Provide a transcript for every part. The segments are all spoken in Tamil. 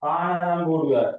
பானம் போடுவார்.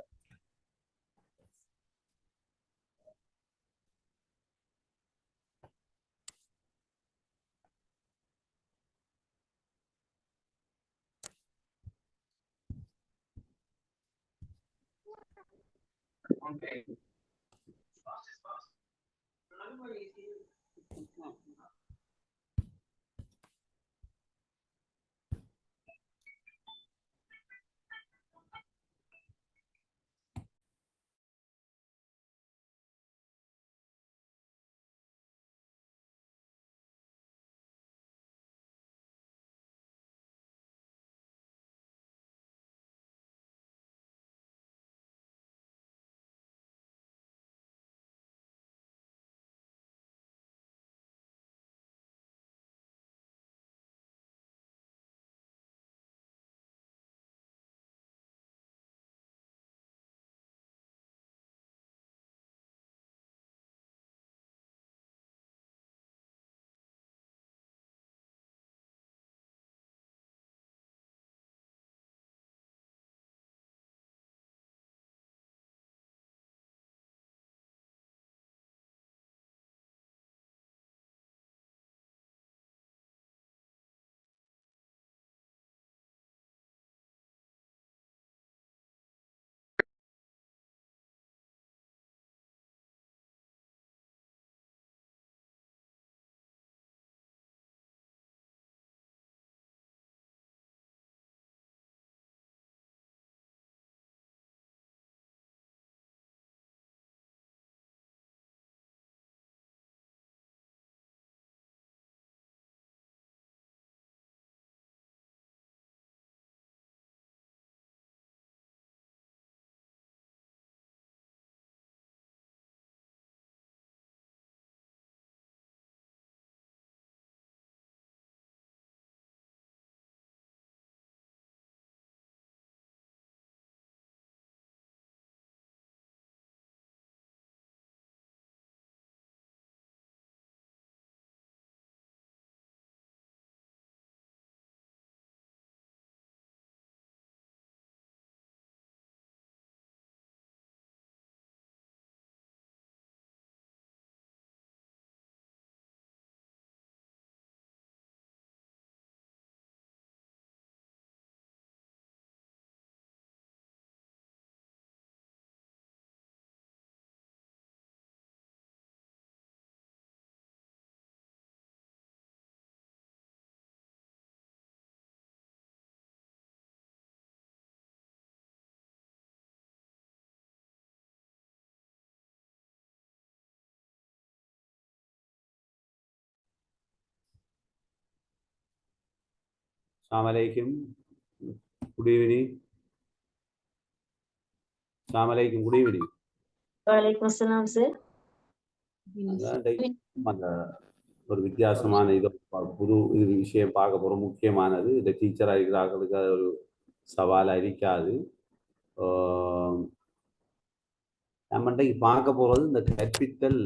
Assalamualaikum. Good evening. Assalamualaikum. Good evening. Waalaikumsalam, sir. அந்த ஒரு வித்தியாசமான இதை புது இது விஷயம் பார்க்க போகிறோம். முக்கியமானது இந்த டீச்சராக இருக்கிறார்களுக்கு அது ஒரு சவாலாக இருக்காது. நம்ம இன்றைக்கு பார்க்க போகிறது இந்த கற்பித்தல்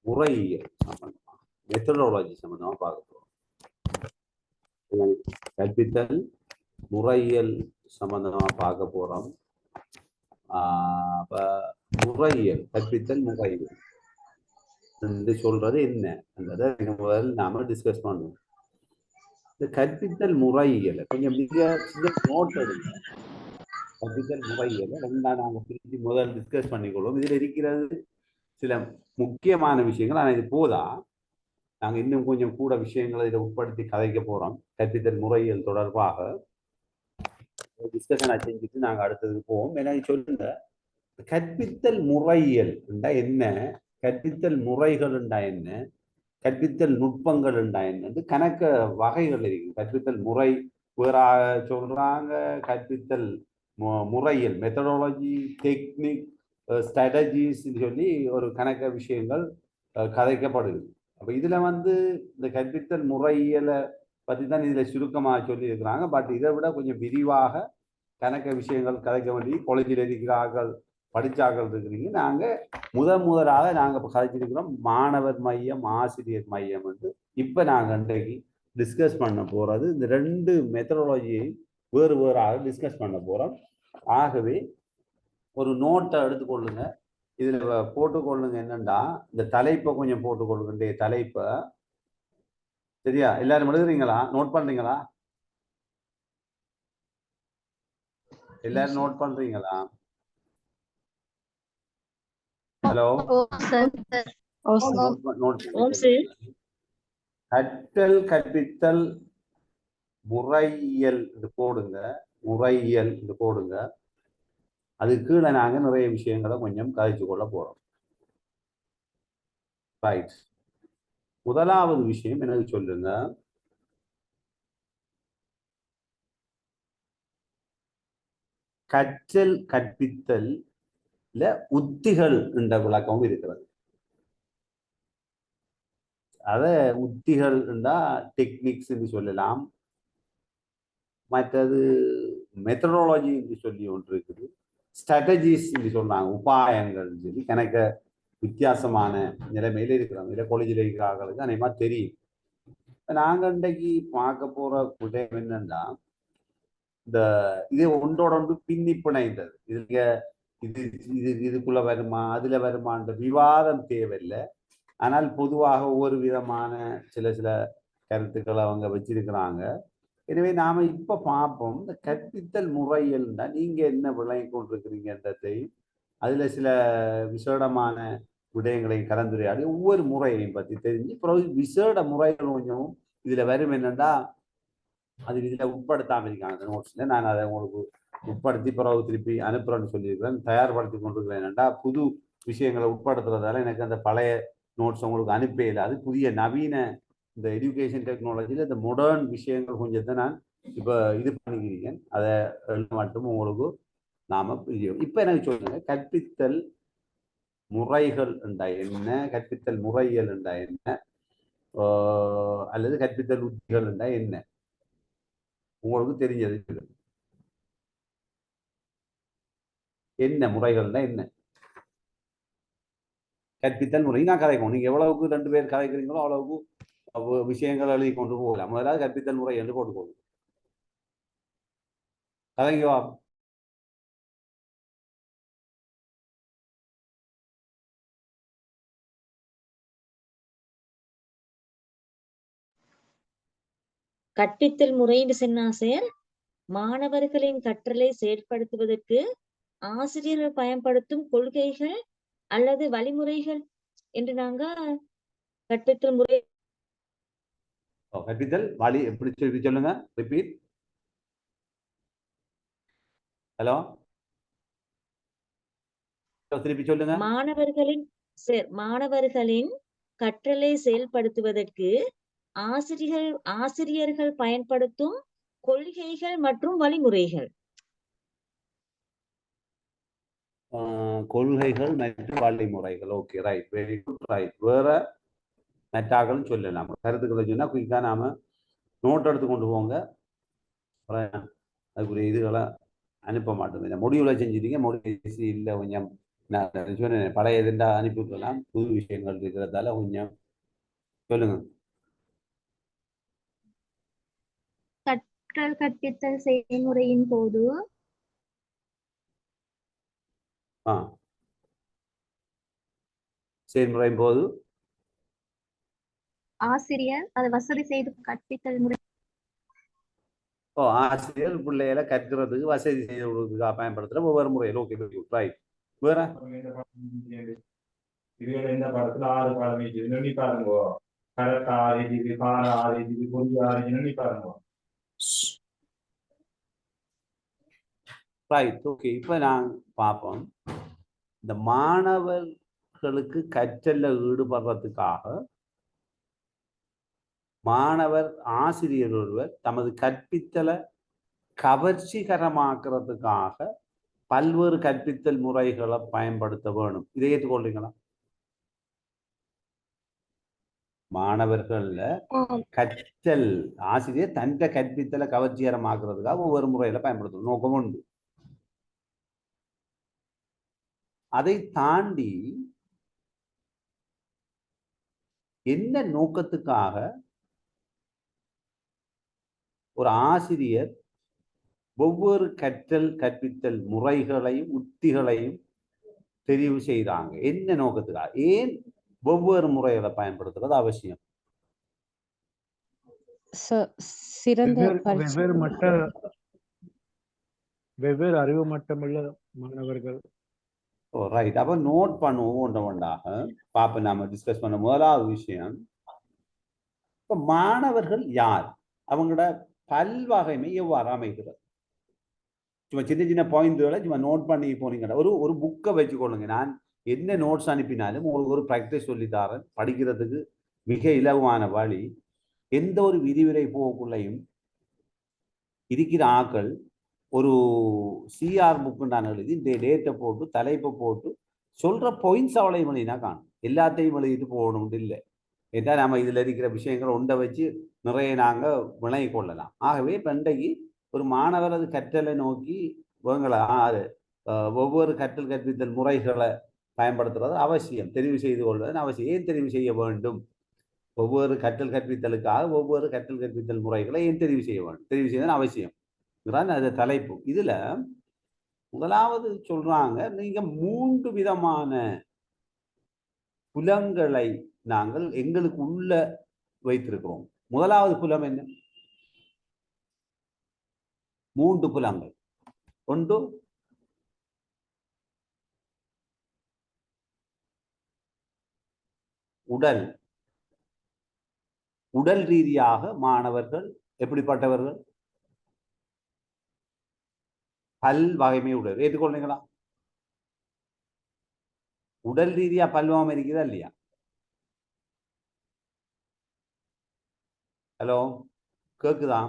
முறையியல் சம்பந்தமாக, மெத்தடாலஜி சம்பந்தமாக பார்க்க போகிறோம். கற்பித்தல் முறையியல் சம்பந்தமாக பார்க்க போகிறோம். அப்போ முறையியல், கற்பித்தல் முறையியல் என்று சொல்றது என்னன்றதை முதல் நாம டிஸ்கஸ் பண்ணுவோம். இந்த கற்பித்தல் முறையியலை கொஞ்சம் மிக சின்ன நோட் எடுங்க. கற்பித்தல் முறையியலை ரெண்டாம் நாங்கள் பிரித்து முதல் டிஸ்கஸ் பண்ணிக்கொள்வோம். இதில் இருக்கிறது சில முக்கியமான விஷயங்கள். ஆனால் இது போதா, நாங்கள் இன்னும் கொஞ்சம் கூட விஷயங்களை இதை உட்படுத்தி கதைக்க போகிறோம். கற்பித்தல் முறையியல் தொடர்பாக டிஸ்கஷனை செஞ்சுட்டு நாங்கள் அடுத்ததுக்கு போவோம். எனக்கு சொல்லுங்க, கற்பித்தல் முறையியல் என்ன, கற்பித்தல் முறைகள் என்ன, கற்பித்தல் நுட்பங்கள் என்ன, கணக்க வகைகள் இருக்கு. கற்பித்தல் முறை வேற சொல்றாங்க, கற்பித்தல் முறையியல் மெத்தடாலஜி, டெக்னிக், ஸ்ட்ராட்டஜிஸ் சொல்லி ஒரு கணக்க விஷயங்கள் கதைக்கப்படுது. அப்ப இதுல இந்த கற்பித்தல் முறையியலை பத்தி தான் இதுல சுருக்கமாக சொல்லி இருக்கிறாங்க. பட் இதை விட கொஞ்சம் விரிவாக கணக்க விஷயங்கள் கதைக்க வேண்டி காலேஜில் இருக்கிறார்கள், படிச்சாக்கள் இருக்கிறீங்க. நாங்கள் முதலாக நாங்கள் இப்போ கதைச்சிருக்கிறோம் மாணவர் மையம், ஆசிரியர் மையம். இப்போ நாங்கள் இன்றைக்கு டிஸ்கஸ் பண்ண போகிறது இந்த ரெண்டு மெத்தடாலஜியை வேறு வேறாக டிஸ்கஸ் பண்ண போறோம். ஆகவே ஒரு நோட்டை எடுத்துக்கொள்ளுங்க, இதுல போட்டுக்கொள்ளுங்க. என்னண்டா இந்த தலைப்பை கொஞ்சம் போட்டுக்கொள்ளுங்க. தலைப்பை சரியா எல்லாரும் எழுதுறீங்களா? நோட் பண்றீங்களா? எல்லாரும் நோட் பண்றீங்களா? ஹலோ, நோட் ஓம் சார். கற்றல் கற்பித்தல் முறையியல் இது போடுங்க. முறையியல் இது போடுங்க. அதுக்கு கீழே நாங்க நிறைய விஷயங்களை கொஞ்சம் கழிச்சு கொள்ள போறோம். ரைட். முதலாவது விஷயம் எனக்கு சொல்லுங்க. கற்றல் கற்பித்தல் உத்திகள் என்ற விளக்கம் இருக்கிறது. அத உத்திகள் டெக்னிக்ஸ் என்று சொல்லலாம். மற்றது மெத்தடாலஜி என்று சொல்லி ஒன்று இருக்குது. ஸ்ட்ராட்டஜிஸ் என்று சொல்றாங்க, உபாயங்கள் சொல்லி கணக்க வித்தியாசமான நிலைமையில இருக்கிறோம். இல்லை காலேஜில் இருக்கிறார்களுக்கு அநேகமா தெரியும். நாங்க இன்றைக்கு பார்க்க போற விடயம் என்னன்னா, இந்த இது ஒன்றோட ஒன்று பின்னி பிணைந்தது. இதுல இது இது இதுக்குள்ள வருமா அதுல வருமான்ற விவாதம் தேவையில்லை. ஆனால் பொதுவாக ஒவ்வொரு விதமான சில சில கருத்துக்களை அவங்க வச்சிருக்கிறாங்க. எனவே நாம இப்ப பார்ப்போம், இந்த கற்பித்தல் முறையில் தான் நீங்க என்ன விளங்கி கொண்டிருக்கிறீங்கன்றதை, அதுல சில விசேடமான விடயங்களை கலந்துரையாடி ஒவ்வொரு முறையையும் பற்றி தெரிஞ்சு பிறகு விசேட முறைகள் கொஞ்சம் இதுல வரும். என்னன்னா அது இதுல உட்படுத்தாம இருக்காங்க அந்த நோட்ஸ்ல. நான் அதை உங்களுக்கு உட்படுத்தி பிறகு திருப்பி அனுப்புறேன்னு சொல்லியிருக்கிறேன். தயார்படுத்தி கொண்டிருக்கிறேன். என்னண்டா புது விஷயங்களை உட்படுத்துறதால எனக்கு அந்த பழைய நோட்ஸ் உங்களுக்கு அனுப்பல. அது புதிய நவீன இந்த எஜுகேஷன் டெக்னாலஜியில் இந்த மாடர்ன் விஷயங்கள் கொஞ்சத்தை நான் இப்போ இது பண்ணிக்கிறீங்க. அதை மட்டும் உங்களுக்கு நாம இப்போ எனக்கு சொல்லுங்க, கற்பித்தல் முறைகள் என்றா என்ன, கற்பித்தல் முறையியல் என்றா என்ன, அல்லது கற்பித்தல் உத்திகள் என்றா என்ன உங்களுக்கு தெரிஞ்சது. என்ன முறைகள்னா என்ன? கற்பித்தல் முறை நான் கதைக்கணும். நீங்க எவ்வளவுக்கு 2 பேர் கதைக்கிறீங்களோ அவ்வளவுக்கு விஷயங்கள் எழுதி கொண்டு போகலாம். முதலாவது கற்பித்தல் முறை என்று போட்டுக்கோங்க. கதைங்கவா. கற்பித்தல் முறைன்னு சொன்னா சார், மாணவர்களின் கற்றலை செயற்படுத்துவதற்கு ஆசிரியர்கள் பயன்படுத்தும் கொள்கைகள் அல்லது வழிமுறைகள் என்று நாங்க கற்பித்தல் முறை. கற்பித்தல் வழி எப்படி சொல்லி சொல்லுங்க, ரிப்பீட். ஹலோ, திருப்பி சொல்லுங்க. மாணவர்களின் கற்றலை செயல்படுத்துவதற்கு ஆசிரியர்கள் பயன்படுத்தும் கொள்கைகள் மற்றும் வழிமுறைகள். கொள்கைகள் மற்றும் வழிமுறைகள். Okay, right, very good, right. வேற நெட்டாகலும் சொல்லலாம். கருத்துக்களை சொன்னா குயிக்கா நாம நோட் எடுத்து கொண்டு போங்க. அதுக்குரிய இதுகளை அனுப்ப மாட்டோம். இந்த முடிவுல செஞ்சுட்டீங்க, முடிவு இல்லை கொஞ்சம் நான் சொன்னேன் பழைய இதுண்டா அனுப்பிவிடலாம். புது விஷயங்கள் இருக்கிறதால கொஞ்சம் சொல்லுங்க. கற்றல் கற்பித்தல் செயல்முறையின் போது செயல்முறையின் போது ஆசிரியர் அதை வசதி செய்து கற்பித்தல் முறை. ஆசிரியர் பிள்ளைகளை கற்கிறதுக்கு வசதி செய்வதற்காக பயன்படுத்துற ஒவ்வொரு முறையில். Okay, right. வேற இதுல இந்த படத்துல 6 படம் எண்ணி பாருங்க. கரெக்ட் 6 கார 6 கொஞ்சம் 6 எண்ணி பாருங்க. Right, okay. இப்ப நான் பார்ப்போம், இந்த மாணவர்களுக்கு கற்றல்ல ஈடுபடுறதுக்காக மாணவர் ஆசிரியர் ஒருவர் தமது கற்பித்தலை கவர்ச்சிகரமாக்குறதுக்காக பல்வேறு கற்பித்தல் முறைகளை பயன்படுத்த வேணும். இதை ஏற்றுக்கொள்றீங்களா? மாணவர்கள்ல கற்றல் ஆசிரியர் தன் கற்பித்தலை கவர்ச்சிகரமாக்குறதுக்காக ஒவ்வொரு முறையில பயன்படுத்தணும், நோக்கம் உண்டு. அதை தாண்டி என்ன நோக்கத்துக்காக ஒரு ஆசிரியர் ஒவ்வொரு கற்பித்தல் முறைகளையும் உத்திகளையும் தெரிவு செய்கிறாங்க. என்ன நோக்கத்துக்காக? ஏன் ஒவ்வொரு முறைகளை பயன்படுத்துறது அவசியம்? சிறந்த வெவ்வேறு அறிவு மட்டமுள்ள மாணவர்கள். ரைட். அப்ப நோட் பண்ணுவோம் ஒன்றாக பாப்ப நாம டிஸ்கஸ் பண்ண முதலாவது விஷயம், இப்ப மாணவர்கள் யார், அவங்களோட பல்வகைமை எவ்வாறு அமைகிறது? சும்மா சின்ன சின்ன பாயிண்ட்களை சும்மா நோட் பண்ணி போனீங்கன்னா ஒரு புக்கை வச்சுக்கொள்ளுங்க. நான் என்ன நோட்ஸ் அனுப்பினாலும் உங்களுக்கு ஒரு ப்ராக்டிஸ் சொல்லித்தாரேன். படிக்கிறதுக்கு மிக இலகுவான வழி. எந்த ஒரு விரிவுரை போக்குள்ளையும் இருக்கிற ஆக்கள் ஒரு சிஆர் புக்கு நான் எழுதி டேட்டை போட்டு தலைப்பை போட்டு சொல்ற பாயிண்ட்ஸ் அவ்வளவு எழுதினா காணும். எல்லாத்தையும் எழுதிட்டு போகணும்னு இல்லை. ஏன்னா நம்ம இதுல இருக்கிற விஷயங்களை ஒன்றை வச்சு நிறைய நாங்கள் விளங்கி கொள்ளலாம். ஆகவே பண்டைக்கு ஒரு மாணவரது கற்றலை நோக்கி இவங்களை ஒவ்வொரு கற்பித்தல் முறைகளை பயன்படுத்துறது அவசியம், தெரிவு செய்து கொள்வது அவசியம். ஏன் தெரிவு செய்ய வேண்டும்? ஒவ்வொரு கற்பித்தலுக்காக ஒவ்வொரு கற்பித்தல் முறைகளை ஏன் தெரிவு செய்ய வேண்டும்? தெரிவு செய்வது அவசியம். அது தலைப்பு. இதுல முதலாவது சொல்றாங்க, நீங்க 3 விதமான புலங்களை நாங்கள் எங்களுக்கு உள்ள வைத்திருக்கிறோம். முதலாவது புலம் என்ன? 3 புலங்கள். ஒன்று உடல். உடல் ரீதியாக மாணவர்கள் எப்படிப்பட்டவர்கள்? பல்வகைமை உடல். ஏற்றுக்கொள்றீங்களா? உடல் ரீதியா பல்வகம் இருக்குதா இல்லையா? ஹலோ, கேக்குதா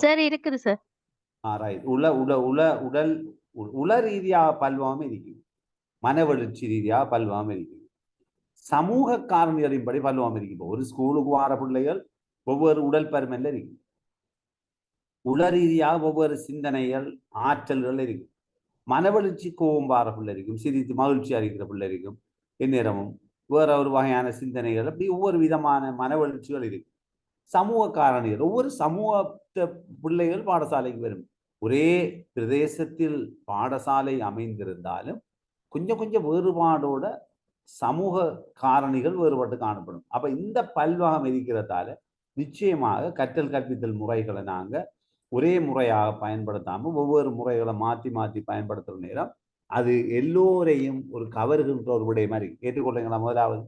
சார்? இருக்குது சார். ரைட். உடல் உள ரீதியாக பல்வகம் இருக்குது. மன வளர்ச்சி ரீதியாக பல்வகம் இருக்குது. சமூக காரணிகளின்படி பல்வகம் இருக்கு. ஒரு ஸ்கூலுக்கு வார பிள்ளைகள் ஒவ்வொரு உடல் பருமன்ல இருக்கு. உள ரீதியாக ஒவ்வொரு சிந்தனைகள் ஆற்றல்கள் இருக்கு. மனவளர்ச்சி கோபம் வார பிள்ளை இருக்கும், சிரித்து மகிழ்ச்சியா இருக்கிற பிள்ளை இருக்கும், எந்நேரமும் வேற ஒரு வகையான சிந்தனைகள், அப்படி ஒவ்வொரு விதமான மனவளர்ச்சிகள் இருக்கு. சமூக காரணிகள். ஒவ்வொரு சமூகத்தை பிள்ளைகள் பாடசாலைக்கு வரும். ஒரே பிரதேசத்தில் பாடசாலை அமைந்திருந்தாலும் கொஞ்சம் கொஞ்சம் வேறுபாடோட சமூக காரணிகள் வேறுபட்டு காணப்படும். அப்ப இந்த பல்வகம் இருக்கிறதால நிச்சயமாக கற்பித்தல் முறைகளை நாங்க ஒரே முறையாக பயன்படுத்தாம ஒவ்வொரு முறைகளை மாற்றி மாற்றி பயன்படுத்துற நேரம் அது எல்லோரையும் ஒரு கவர்கின்ற ஒரு விடை மாதிரி. ஏற்றுக்கொள்ளுங்களா? முதலாவது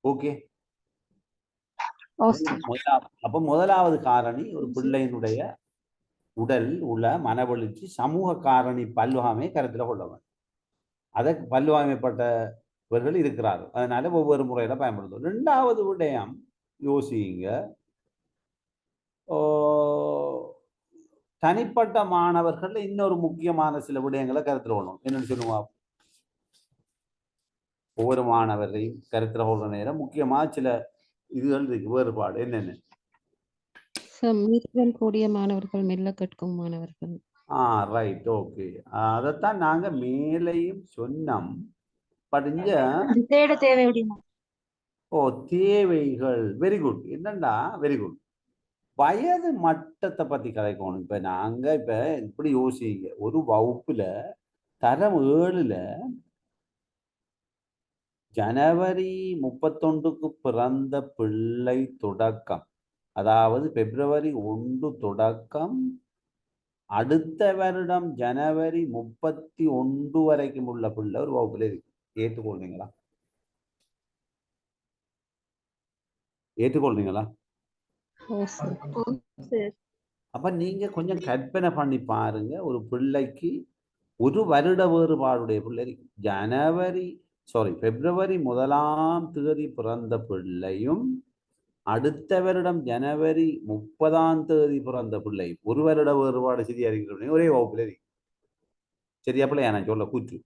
ஓகே. அப்ப முதலாவது காரணி ஒரு பிள்ளையினுடைய உடல் உள்ள மனவளர்ச்சி சமூக காரணி பல்வகமே கருத்துல கொள்ள வேண்டும். அதை பல்வகைமைப்பட்டவர்கள் இருக்கிறார்கள். அதனால ஒவ்வொரு முறையில பயன்படுத்தும். 2வது விடயம் யோசிங்க, தனிப்பட்ட மாணவர்கள் இன்னொரு முக்கியமான சில விடயங்களை கருத்துல கொள்ளணும். என்னன்னு சொல்லுவாங்க? ஒவ்வொரு மாணவரையும் கருத்துல கொள்ற நேரம் முக்கியமா சில இதுகள் இருக்கு, வேறுபாடு. என்னென்ன? கூடிய மாணவர்கள், மெல்ல கற்கும் மாணவர்கள். Right, okay. அதைத்தான் நாங்க மேலையும் சொன்னோம். படிஞ்ச தேவைகள். Very good. என்னண்டா வெரி குட். வயது மட்டத்தை பத்தி கதைக்கணும். இப்ப நாங்க இப்படி யோசிங்க, ஒரு வகுப்புல தரம் 7ல ஜனவரி 31க்கு பிறந்த பிள்ளை தொடக்கம், அதாவது பிப்ரவரி 1 தொடக்கம் அடுத்த வருடம் ஜனவரி 31 வரைக்கும் உள்ள பிள்ளை ஒரு வகுப்புல இருக்கு. ஏற்றுக்கொள்றீங்களா? ஏற்றுக்கொள்றீங்களா? அப்ப நீங்க கொஞ்சம் கற்பனை பண்ணி பாருங்க, ஒரு பிள்ளைக்கு ஒரு வருட வேறுபாடுடைய பிள்ளை இருக்கு. பிப்ரவரி 1ஆம் தேதி பிறந்த பிள்ளையும் அடுத்த வருடம் ஜனவரி 30ஆம் தேதி பிறந்த பிள்ளை, ஒரு வருட வேறுபாடு சரியா இருக்கிற ஒரே வகுப்புல இருக்கு. சரியா பிள்ளையா? நான் சொல்ல கூற்று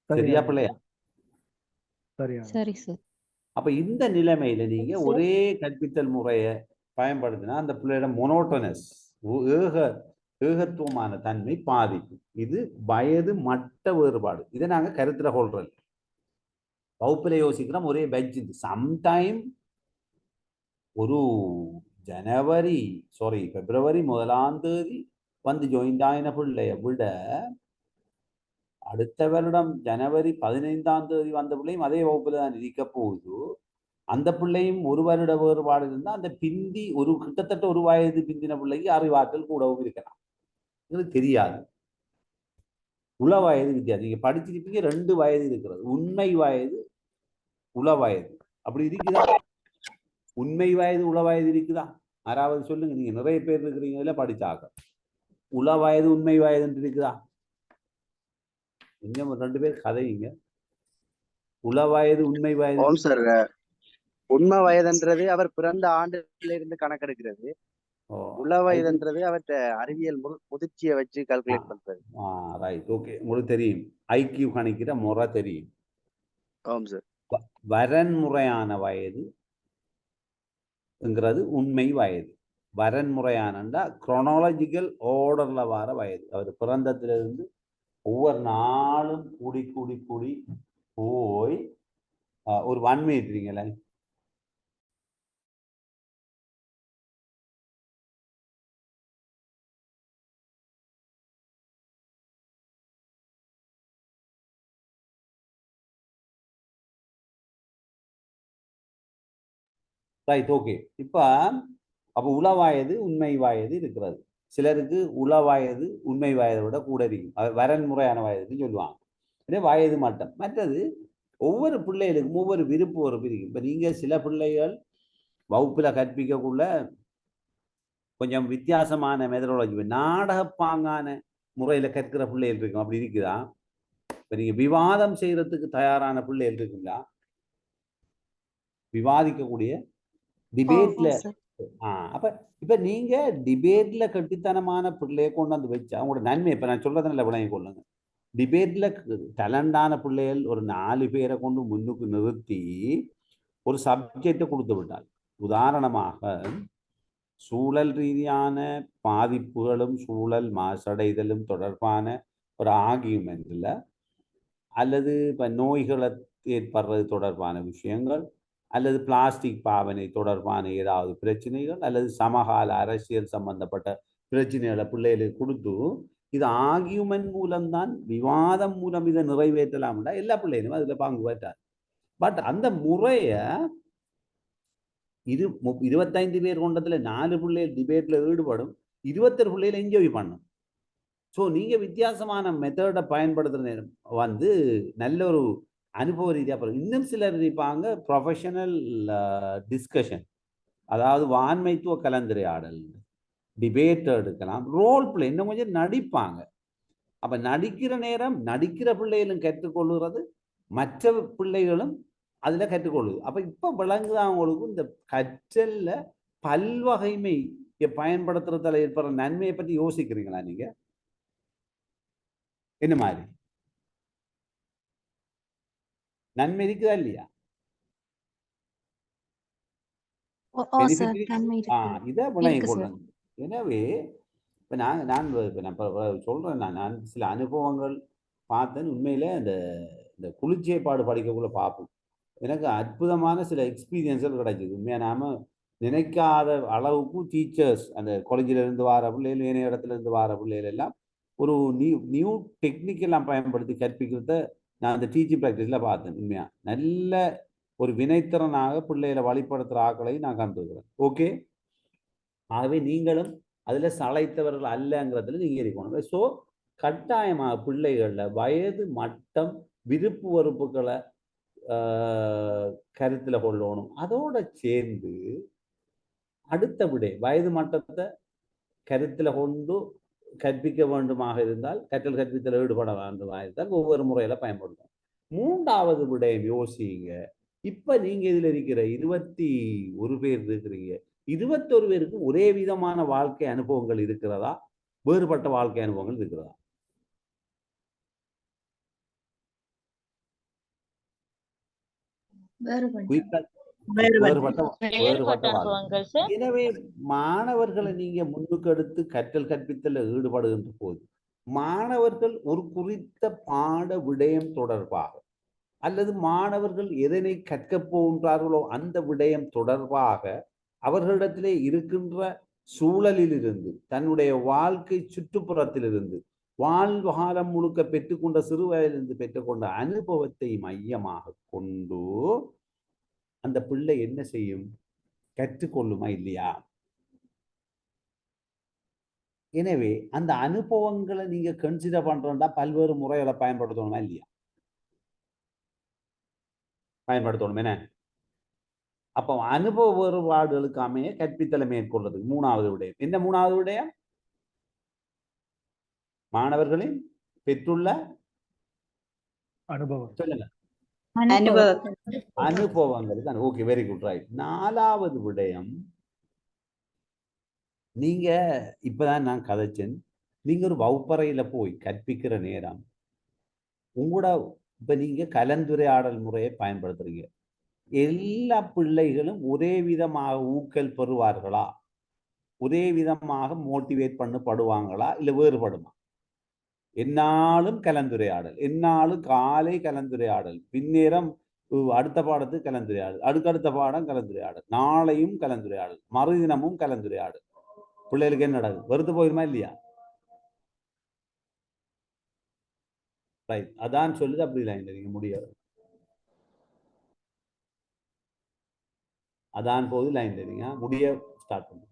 சரியா பிள்ளையா? சரி சார். அப்ப இந்த நிலைமையில நீங்க ஒரே கற்பித்தல் முறையை பயன்படுத்தினா அந்த பிள்ளையோட மொனோட்டனஸ் ஏகத்துவமான தன்மை பாதிக்கும். இது வயது மட்ட வேறுபாடு. இதை நாங்க கருத்துல கொள்றது. வகுப்புல யோசிக்கிறோம் ஒரே பேட்ச். சம்டைம் ஒரு பிப்ரவரி 1ஆம் தேதி வந்து ஜாயின் ஆயின பிள்ளைய விட அடுத்த வருடம் ஜனவரி 15ஆம் தேதி வந்த பிள்ளையும் அதே வகுப்புல தான் இருக்க போகுது. அந்த பிள்ளையும் ஒரு வருட வேறுபாடு இருந்தால் அந்த பிந்தி கிட்டத்தட்ட ஒரு வயது பிந்தின பிள்ளைக்கு அறிவாற்றல் கூடவும் இருக்கலாம். எங்களுக்கு தெரியாது. உள வயது வித்தியாசம். நீங்க படிச்சிருப்பீங்க 2 வயது இருக்கிறது. உண்மை வயது உள வயது அப்படி இருக்குதா? உண்மை வயது உள வயது இருக்குதா? யாராவது சொல்லுங்க. நீங்க நிறைய பேர் இருக்கிறீங்களா படிச்சாக்க. உள வயது உண்மை வயது இருக்குதா? கொஞ்சம் 2 பேர் கதையுங்க. உள வயது உண்மை வயது. ஓம் சார், உண்மை வயதுன்றது அவர் பிறந்த ஆண்டுல இருந்து கணக்கெடுக்கிறது. உள வயதுன்றது அவற்றை அறிவியல் முதிர்ச்சியை வச்சு கால்குலேட் பண்றது. Right, okay. உங்களுக்கு தெரியும் ஐக்கியூ கணிக்கிற முறை தெரியும். ஆம் சார். வரன்முறையான வயதுங்கிறது உண்மை வயது. வரன்முறையானண்டா குரோனாலஜிக்கல் ஆர்டர்ல வர வயது. அவர் பிறந்தத்திலிருந்து ஒவ்வொரு நாளும் கூடி கூடி கூடி போய் ஒரு 1 மினிட் இருக்கீங்களா? Right, okay. அப்போ உள வயது உண்மை வயது இருக்கிறது. சிலருக்கு உள வயது உண்மை வயதை விட கூட இருக்கும். வரன்முறையான வயதுன்னு சொல்லுவாங்க. இதே வயது மட்டம். மற்றது ஒவ்வொரு பிள்ளைகளுக்கும் ஒவ்வொரு விருப்பு ஒரு பிரிக்கும். இப்போ நீங்க சில பிள்ளைகள் வகுப்புல கற்பிக்கக்குள்ள கொஞ்சம் வித்தியாசமான மெதடாலஜி நாடகப்பாங்கான முறையில கற்கிற பிள்ளைகள் இருக்கும். அப்படி இருக்குதா? இப்போ நீங்க விவாதம் செய்யறதுக்கு தயாரான பிள்ளைகள் இருக்குங்களா? விவாதிக்கக்கூடிய டிபேட்ல. அப்ப இப்ப நீங்க டிபேட்ல கட்டித்தனமான பிள்ளைய கொண்டு வந்து வச்சா உங்களோட நன்மை. இப்ப நான் சொல்றதுனால விளங்கி கொள்ளுங்க. டிபேட்ல டேலண்டான பிள்ளைகள் ஒரு 4 பேரை கொண்டு முன்னுக்கு நிறுத்தி ஒரு சப்ஜெக்டை கொடுத்து விட்டால், உதாரணமாக சூழல் ரீதியான பாதிப்புகளும் சூழல் மாசடைதலும் தொடர்பான ஒரு ஆர்கியூமெண்ட்ல, அல்லது இப்ப நோய்களை ஏற்படுறது தொடர்பான விஷயங்கள், அல்லது பிளாஸ்டிக் பாவனை தொடர்பான ஏதாவது பிரச்சனைகள், அல்லது சமகால அரசியல் சம்பந்தப்பட்ட பிரச்சனைகளை பிள்ளைகளுக்கு கொடுத்து இது ஆர்கியூமெண்ட் மூலம்தான், விவாதம் மூலம் இதை நிறைவேற்றலாம்டா எல்லா பிள்ளைகளும் அதுல பங்கு பெற்றார். பட் அந்த முறைய 25 பேர் கொண்டதுல 4 பிள்ளைகள் டிபேட்ல ஈடுபடும், 21 பிள்ளைகள் என்ஜாய் பண்ணும். ஸோ நீங்க வித்தியாசமான மெத்தடை பயன்படுத்துற நேரம் நல்ல ஒரு அனுபவ ரீதியாக. இன்னும் சிலர் இருப்பாங்க ப்ரொஃபஷனல் டிஸ்கஷன், அதாவது வான்மைத்துவ கலந்துரையாடல், டிபேட் எடுக்கலாம், ரோல் பிளே, இன்னும் கொஞ்சம் நடிப்பாங்க. அப்ப நடிக்கிற நேரம் நடிக்கிற பிள்ளைகளும் கற்றுக்கொள்ளுறது, மற்ற பிள்ளைகளும் அதுல கற்றுக்கொள்ளுது. அப்ப இப்ப விளங்குதான் அவங்களுக்கு இந்த கற்றல்ல பல்வகைமை பயன்படுத்துறதுல ஏற்படுற நன்மையை பற்றி யோசிக்கிறீங்களா நீங்க? என்ன மாதிரி நன்மை இருக்குதா இல்லையா? இதை விளங்கி கொள்ளுங்க. எனவே இப்ப நான் சொல்றேன், நான் சில அனுபவங்கள் பார்த்தேன். உண்மையில இந்த குளிர்ச்சியைப்பாடு படிக்கக்குள்ள பார்ப்போம். எனக்கு அற்புதமான சில எக்ஸ்பீரியன்ஸ்கள் கிடைச்சிது. உண்மையா நாம நினைக்காத அளவுக்கு டீச்சர்ஸ், அந்த காலேஜில் இருந்து வார பிள்ளைகள், ஏனைய இடத்துல இருந்து வார பிள்ளைகள் எல்லாம் ஒரு நியூ டெக்னிக் எல்லாம் பயன்படுத்தி கற்பிக்கிறத நான் அந்த டீச்சிங் ப்ராக்டிஸ்ல பார்த்தேன். உண்மையா நல்ல ஒரு வினைத்திறனாக பிள்ளைகளை வழிபடுத்துற ஆக்களை நான் கண்டுக்கிறேன். ஓகே, ஆகவே நீங்களும் அதுல சளைத்தவர்கள் அல்லங்கிறதுல நீங்க இருக்கணும். ஸோ கட்டாயமாக பிள்ளைகள்ல வயது மட்டம் விருப்பு வெறுப்புகளை கருத்துல கொள்ளணும். அதோட சேர்ந்து அடுத்த விடை வயது மட்டத்தை கருத்துல கொண்டு கற்பிக்க வேண்டுமாக இருந்தால், கற்றல் கற்பித்தல் ஈடுபட வேண்டுமாக இருந்தால் ஒவ்வொரு முறையில பயன்படுத்தும். 3வது விடயம் யோசிங்க. இப்ப நீங்க இதுல இருக்கிற 21 பேர் இருக்கிறீங்க. 21 பேருக்கு ஒரே விதமான வாழ்க்கை அனுபவங்கள் இருக்கிறதா? வேறுபட்ட வாழ்க்கை அனுபவங்கள் இருக்கிறதா? எனவே மாணவர்களை நீங்க முன்னுக்கு எடுத்து கற்றல் கற்பித்தல ஈடுபடுகின்ற போது மாணவர்கள் ஒரு குறித்த பாட விடயம் தொடர்பாக, அல்லது மாணவர்கள் எதனை கற்கப் போகின்றார்களோ அந்த விடயம் தொடர்பாக அவர்களிடத்திலே இருக்கின்ற சூழலிலிருந்து, தன்னுடைய வாழ்க்கை சுற்றுப்புறத்திலிருந்து, வாழ்வாரம் முழுக்க பெற்றுக்கொண்ட சிறு வயதிலிருந்து பெற்றுக்கொண்ட அனுபவத்தை மையமாக கொண்டு அந்த பிள்ளை என்ன செய்யும்? கற்றுக்கொள்ளுமா இல்லையா? எனவே அந்த அனுபவங்களை நீங்க கன்சிடர் பண்றோம்னா பல்வேறு முறைகளை பயன்படுத்தணுமா இல்லையா? பயன்படுத்தணும். என்ன அப்போ அனுபவ வேறுபாடுகளுக்கு அமைய கற்பித்தலை மேற்கொள்வது மூணாவது விடயம். என்ன மூணாவது விடயம்? மாணவர்களின் பெற்றுள்ள அனுபவம். சொல்லுங்க. அனுபவம். அனுபவங்கள் தான். Okay, very good, right. நாலாவது விடயம், நீங்க இப்பதான் நான் கதைச்சேன், நீங்க ஒரு வகுப்பறையில போய் கற்பிக்கிற நேரம் உங்களோட இப்ப நீங்க கலந்துரையாடல் முறையை பயன்படுத்துறீங்க. எல்லா பிள்ளைகளும் ஒரே விதமாக ஊக்கல் பெறுவார்களா? ஒரே விதமாக மோட்டிவேட் பண்ணப்படுவாங்களா? இல்லை வேறுபடுமா? என்னாலும் கலந்துரையாடல், என்னாலும் காலை கலந்துரையாடல், பின்னேரம் அடுத்த பாடத்துக்கு கலந்துரையாடல், அடுத்தடுத்த பாடம் கலந்துரையாடல், நாளையும் கலந்துரையாடல், மறுதினமும் கலந்துரையாடல். பிள்ளைகளுக்கு என்ன நடக்குது? வெறுத்து போயிருமா இல்லையா? ரைட், அதான் சொல்லுது. அப்படி இல்லை, நீங்க முடியாது. அதான் போது லைன் தெரியுங்க, முடிய ஸ்டார்ட் பண்ணுங்க.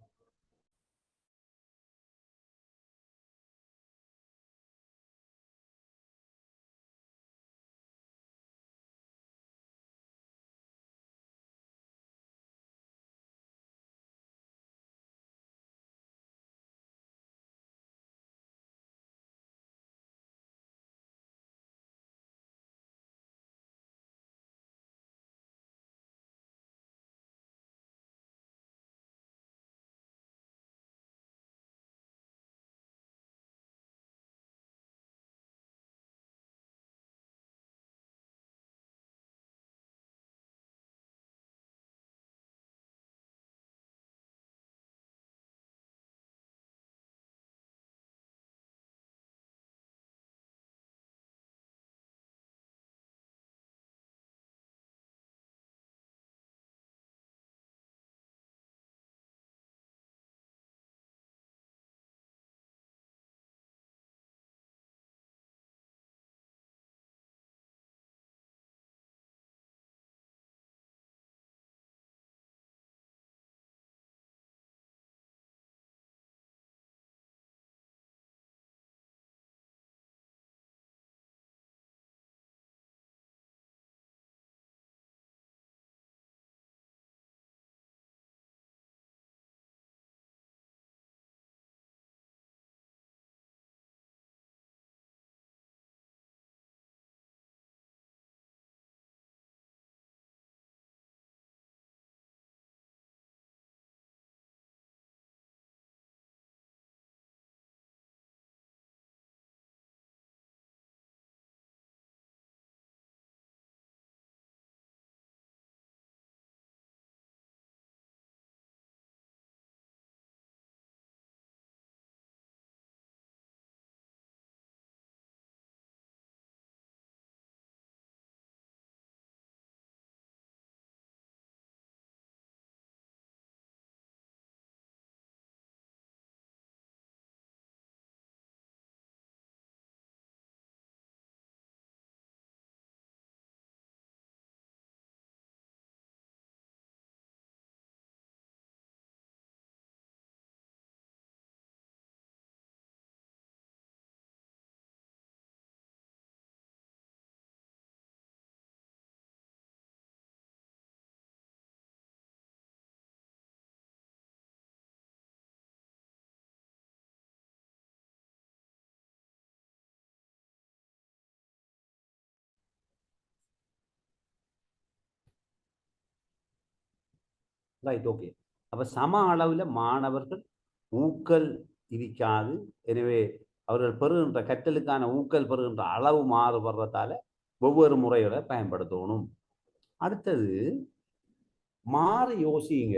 Right, okay. அப்ப சம அளவில் மாணவர்கள் ஊக்கல் இருக்காது. எனவே அவர்கள் பெறுகின்ற கற்றலுக்கான ஊக்கல் பெறுகின்ற அளவு மாறுபடுறதால ஒவ்வொரு முறைகளை பயன்படுத்தணும். அடுத்தது மாறி யோசிங்க.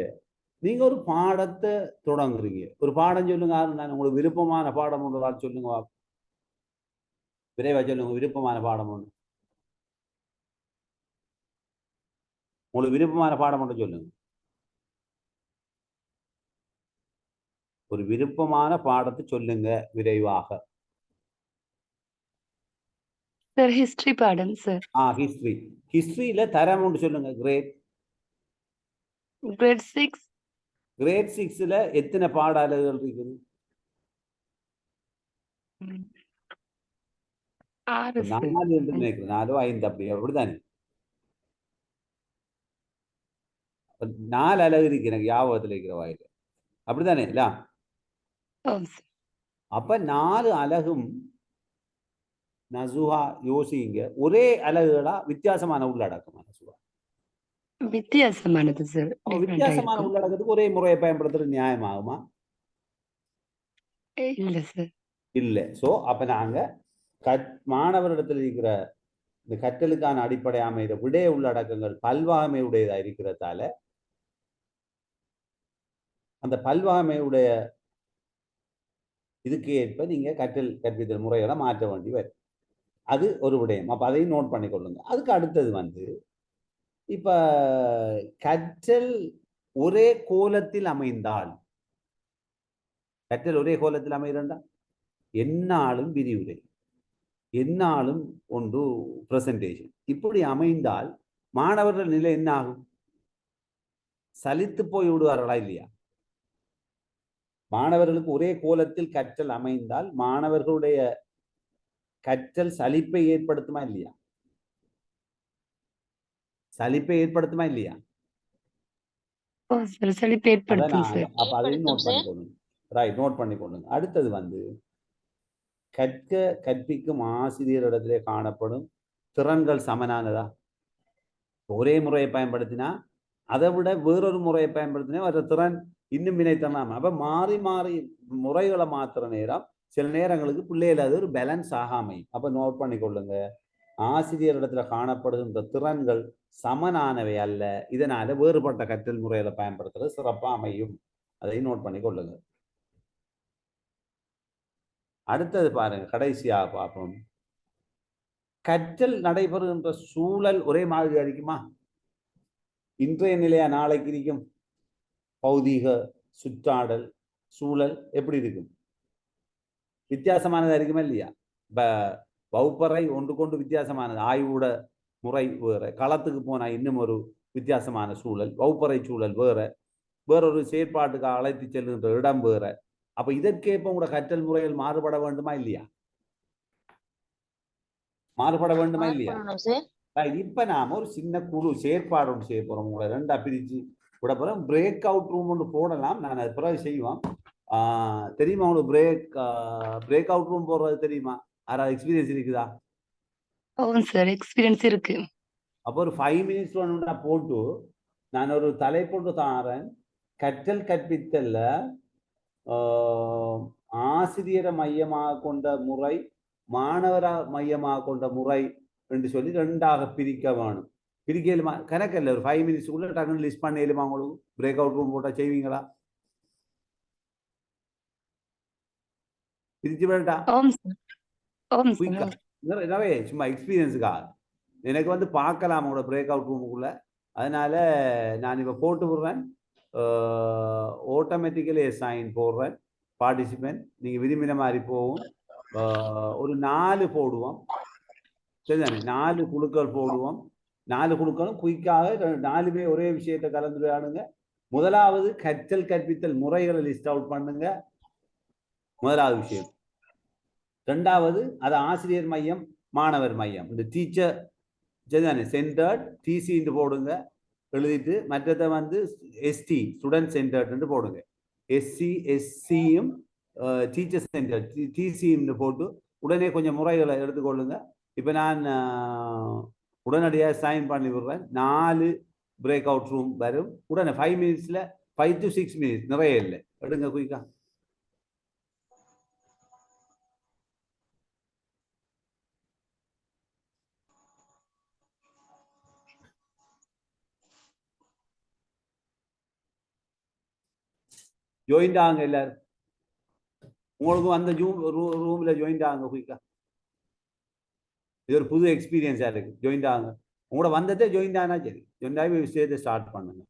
நீங்க ஒரு பாடத்தை தொடங்குறீங்க, ஒரு பாடம் சொல்லுங்க. நான் உங்களுக்கு விருப்பமான பாடம் ஒன்று சொல்லுங்க, விரைவா சொல்லுங்க. விருப்பமான பாடம் ஒன்று, உங்களுக்கு விருப்பமான பாடம் ஒன்று சொல்லுங்க. ஒரு விருப்பமான பாடத்தை சொல்லுங்க விரைவாக. சார் ஹிஸ்டரி பாடம் சார். ஹிஸ்டரி. ஹிஸ்டரியில தரம் ஒன்று சொல்லுங்க. கிரேட் 6. கிரேட் 6ல எத்தனை பாட அலகுகள் இருக்குது? 6 சார். 4 என்று நினைக்கிறேன். 4 5 அப்படிதானே? 4 அலகு இருக்கு எனக்கு ஞாபகத்தில் இருக்கிற வாயில. அப்படித்தானே இல்ல? அப்ப 4 அலகும் நசுஹா யோசிங்க, ஒரே அலகுகளா வித்தியாசமான உள்ளடக்கமா? நசுஹா வித்தியாசமானது சார். வித்தியாசமான உள்ளடக்கத்துக்கு ஒரே முறையை பயன்படுத்துறது நியாயமாகுமா? இல்ல சார். இல்ல. சோ அப்ப நாங்க மாணவரிடத்தில் இருக்கிற இந்த கற்றலுக்கான அடிப்படை அமைத விடய உள்ளடக்கங்கள் பல்வகமை உடையதா இருக்கிறதால அந்த பல்வகமையுடைய இதுக்கு ஏற்ப நீங்க கற்பித்தல் முறைகளை மாற்ற வேண்டி வரும். அது ஒரு விடயம். அப்ப அதையும் நோட் பண்ணிக்கொள்ளுங்க. அதுக்கு அடுத்தது இப்ப கற்றல் ஒரே கோலத்தில் அமைந்தால், கற்றல் ஒரே கோலத்தில் அமைகிறண்டா எந்நாளும் விரிவுரை, எந்நாளும் ஒன்று பிரசன்டேஷன், இப்படி அமைந்தால் மாணவர்கள் நிலை என்ன ஆகும்? சலித்து போய் விடுவார்களா இல்லையா? மாணவர்களுக்கு ஒரே கோலத்தில் கற்றல் அமைந்தால் மாணவர்களுடைய கற்றல் சலிப்பை ஏற்படுத்துமா இல்லையா? சலிப்பை ஏற்படுத்துமா இல்லையா? அப்ப அதையும் நோட் பண்ணிக்கொள்ளுங்க. ரைட், நோட் பண்ணிக்கொள்ளுங்க. அடுத்தது கற்பிக்கும் ஆசிரியரிடத்திலே காணப்படும் திறன்கள் சமனானதா? ஒரே முறையை பயன்படுத்தினா அதை விட வேறொரு முறையை பயன்படுத்தினா வர திறன் இன்னும் வினைத்தனாம. அப்ப மாறி மாறி முறைகளை மாத்துற நேரம் சில நேரங்களுக்கு பிள்ளைகள் அது ஒரு பேலன்ஸ் ஆகாமை. அப்ப நோட் பண்ணிக்கொள்ளுங்க, ஆசிரியரிடத்துல காணப்படுகின்ற திறன்கள் சமனானவை அல்ல, இதனால வேறுபட்ட கற்றல் முறைகளை பயன்படுத்துறது சிறப்பா அமையும். அதையும் நோட் பண்ணிக்கொள்ளுங்க. அடுத்தது பாருங்க, கடைசியாக பார்ப்போம். கற்றல் நடைபெறுகின்ற சூழல் ஒரே மாதிரி இருக்குமா? இன்றைய நிலையா நாளைக்கு இருக்கும்? பௌதீக சுற்றாடல் சூழல் எப்படி இருக்கும்? வித்தியாசமானதா இருக்குமா இல்லையா? இப்ப வகுப்பறை ஒன்று கொண்டு வித்தியாசமானது, ஆய்வுட முறை வேற, களத்துக்கு போனா இன்னும் ஒரு வித்தியாசமான சூழல், வகுப்பறை சூழல் வேறொரு செயற்பாட்டுக்கு அழைத்து செல்கின்ற இடம் வேற. அப்ப இதற்கேற்ப உங்களோட கற்றல் முறைகள் மாறுபட வேண்டுமா இல்லையா? மாறுபட வேண்டுமா இல்லையா? இப்ப நாம ஒரு சின்ன குழு செயற்பாடு ஒன்று செய்ய போறோம். உங்களை 2ஆ பிரிச்சு விட போறோம். பிரேக் அவுட் ரூம் ஒன்று போடலாம், நான் அது பிறகு செய்வோம். தெரியுமா உங்களுக்கு பிரேக் அவுட் ரூம் போடுறது தெரியுமா? யாராவது எக்ஸ்பீரியன்ஸ் இருக்குதா? சார் எக்ஸ்பீரியன்ஸ் இருக்கு. அப்போ ஒரு 5 மினிட்ஸ் ஒன்று போட்டு நான் ஒரு தலைப்பொண்டு தாரேன். கற்றல் கற்பித்தல்ல ஆசிரியரை மையமாக கொண்ட முறை, மாணவரை மையமாக கொண்ட முறை என்று சொல்லி 2ஆக பிரிக்க வேணும். பிரிக்கலுமா? கணக்கில்லை. ஒரு 5 மினிட்ஸ்க்குள்ள டக்குன்னு லிஸ்ட் பண்ணலுமா? உங்களுக்கு பிரேக் அவுட் ரூம் போட்டா செய்வீங்களா? பிரிச்சு வேண்டா நிறைய சும்மா எக்ஸ்பீரியன்ஸுக்கா எனக்கு பார்க்கலாம் உங்களோட பிரேக் அவுட் ரூமுக்குள்ள. அதனால நான் இப்ப போட்டு விடுறேன். ஆட்டோமேட்டிக்கலி சைன் போடுறேன். பார்ட்டிசிபென்ட் நீங்க விரும்பின மாதிரி போகும். ஒரு 4 போடுவோம், சரிதானே? 4 குழுக்கள் போடுவோம். 4 குழுக்களும் குயிக்காக 4 ஒரே விஷயத்தை கலந்துரையாடுங்க. முதலாவது கற்றல் கற்பித்தல் முறைகளை லிஸ்ட் அவுட் பண்ணுங்க, முதலாவது விஷயம். 2வது அது ஆசிரியர் மையம் மாணவர் மையம், இந்த டீச்சர் சென்டர்ட் டிசி போடுங்க எழுதிட்டு, மற்றதை எஸ்டி ஸ்டூடெண்ட் சென்டர்ட் போடுங்க. எஸ்சியும் டீச்சர் சென்டர் டிசியும் போட்டு உடனே கொஞ்சம் முறைகளை எடுத்துக்கொள்ளுங்க. இப்ப நான் உடனடியாக சைன் பண்ணி விடுறேன். 4 பிரேக் அவுட் ரூம் வரும் உடனே 5 மினிட்ஸ்ல 5 to 6 மினிட்ஸ், நிறைய இல்லை, எடுங்க குயிக்கா. ஜாயிண்ட் ஆகுங்க எல்லாரும். உங்களுக்கு அந்த ரூம்ல ஜாயிண்ட் ஆகுங்க குயிக்கா. இது ஒரு புது எக்ஸ்பீரியன்ஸா இருக்கு. ஜாயிண்ட் ஆகுங்க. உங்களோட வந்ததே ஜாயிண்ட் ஆனா சரி, ஜாயிண்ட் ஆகி விஷயத்தை ஸ்டார்ட் பண்ணுங்க.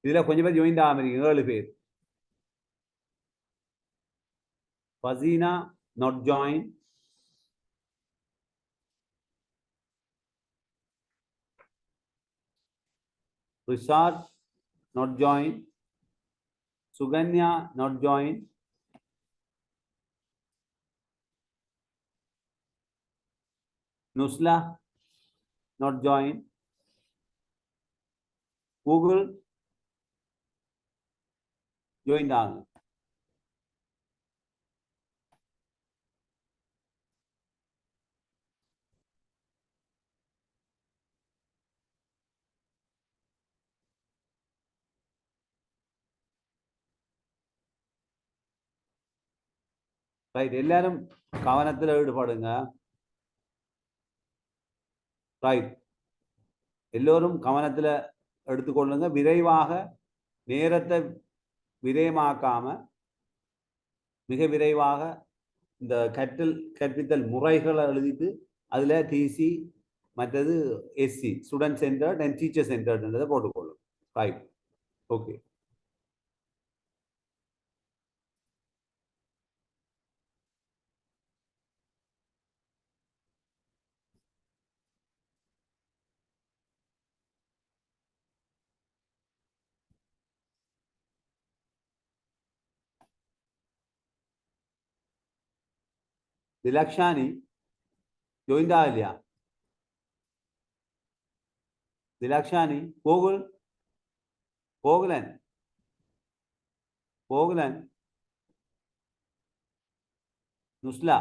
இதுல கொஞ்சம் பேர் ஜாயின் ஆகாம இருக்கீங்க 7 பேர். Fazeena not join. Rishad not join. Suganya not join. Nusla not join. Google join ஆகுங்க. ரைட், எல்லாரும் கவனத்தில் ஈடுபடுங்க. ரைட், எல்லோரும் கவனத்தில் எடுத்துக்கொள்ளுங்க. விரைவாக நேரத்தை விரயமாக்காம மிக விரைவாக இந்த கற்பித்தல் முறைகளை எழுதிட்டு அதுல டிசி மற்றது SC student centred and teacher சென்டர்ட்ன்றதை போட்டுக்கொள்ளும். Right, okay. திலக்ஷானி ஜோயின்டா இல்லையா? Thilakshani Gokul Gokulan Gokulan Nusla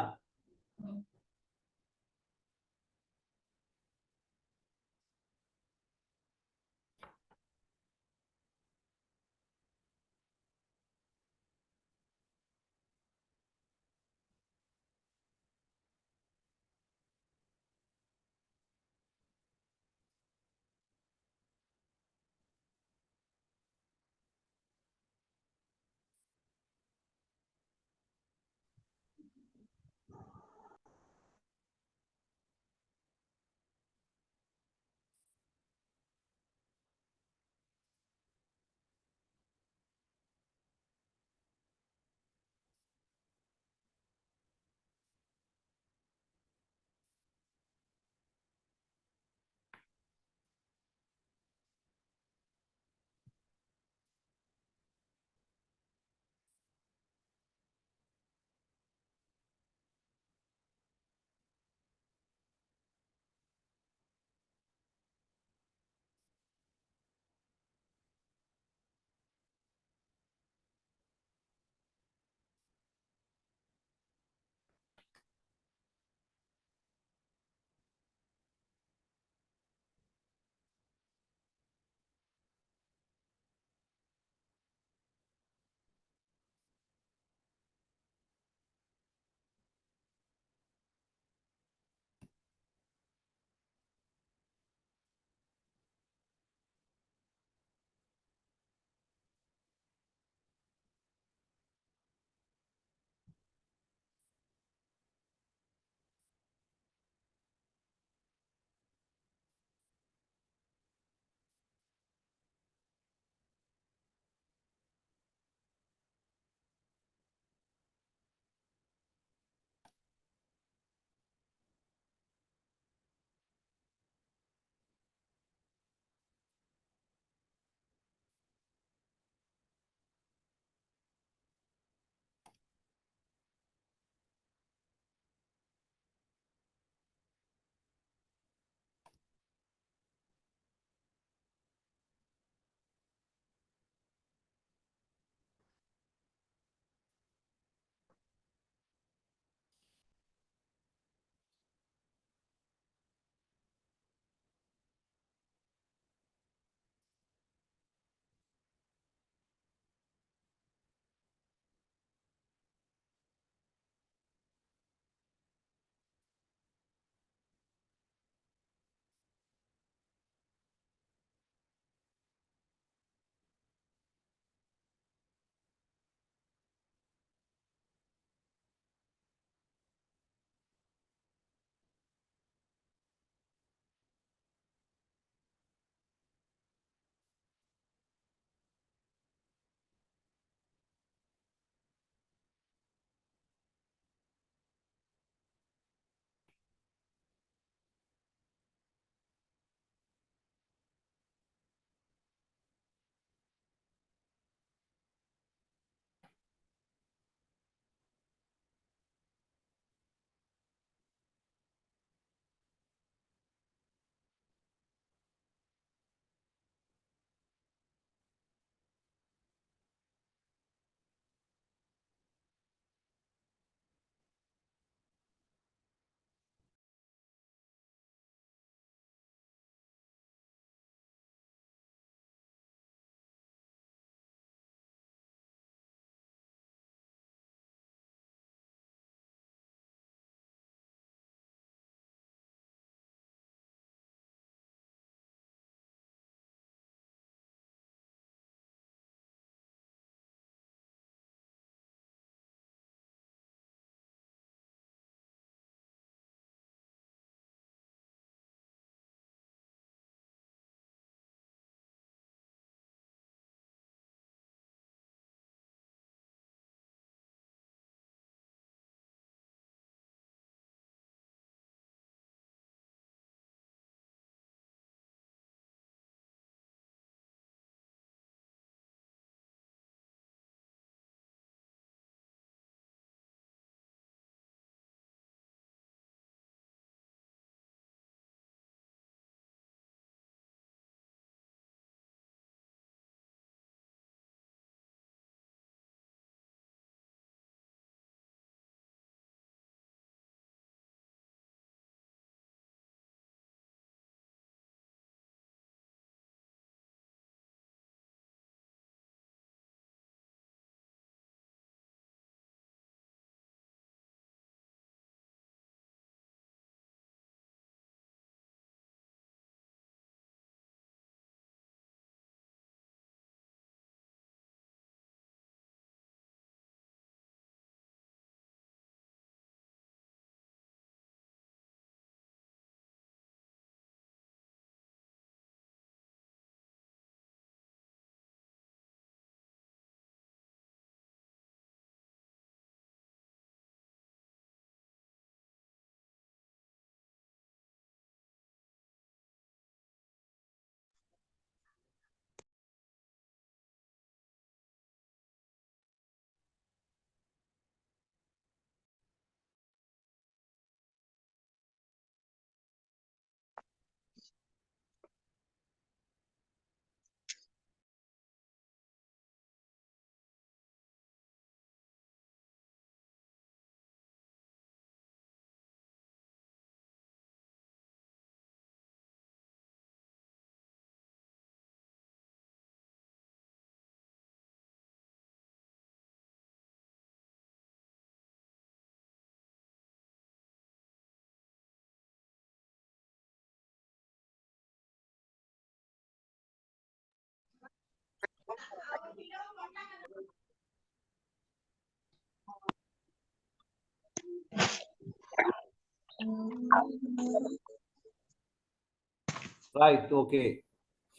right, okay,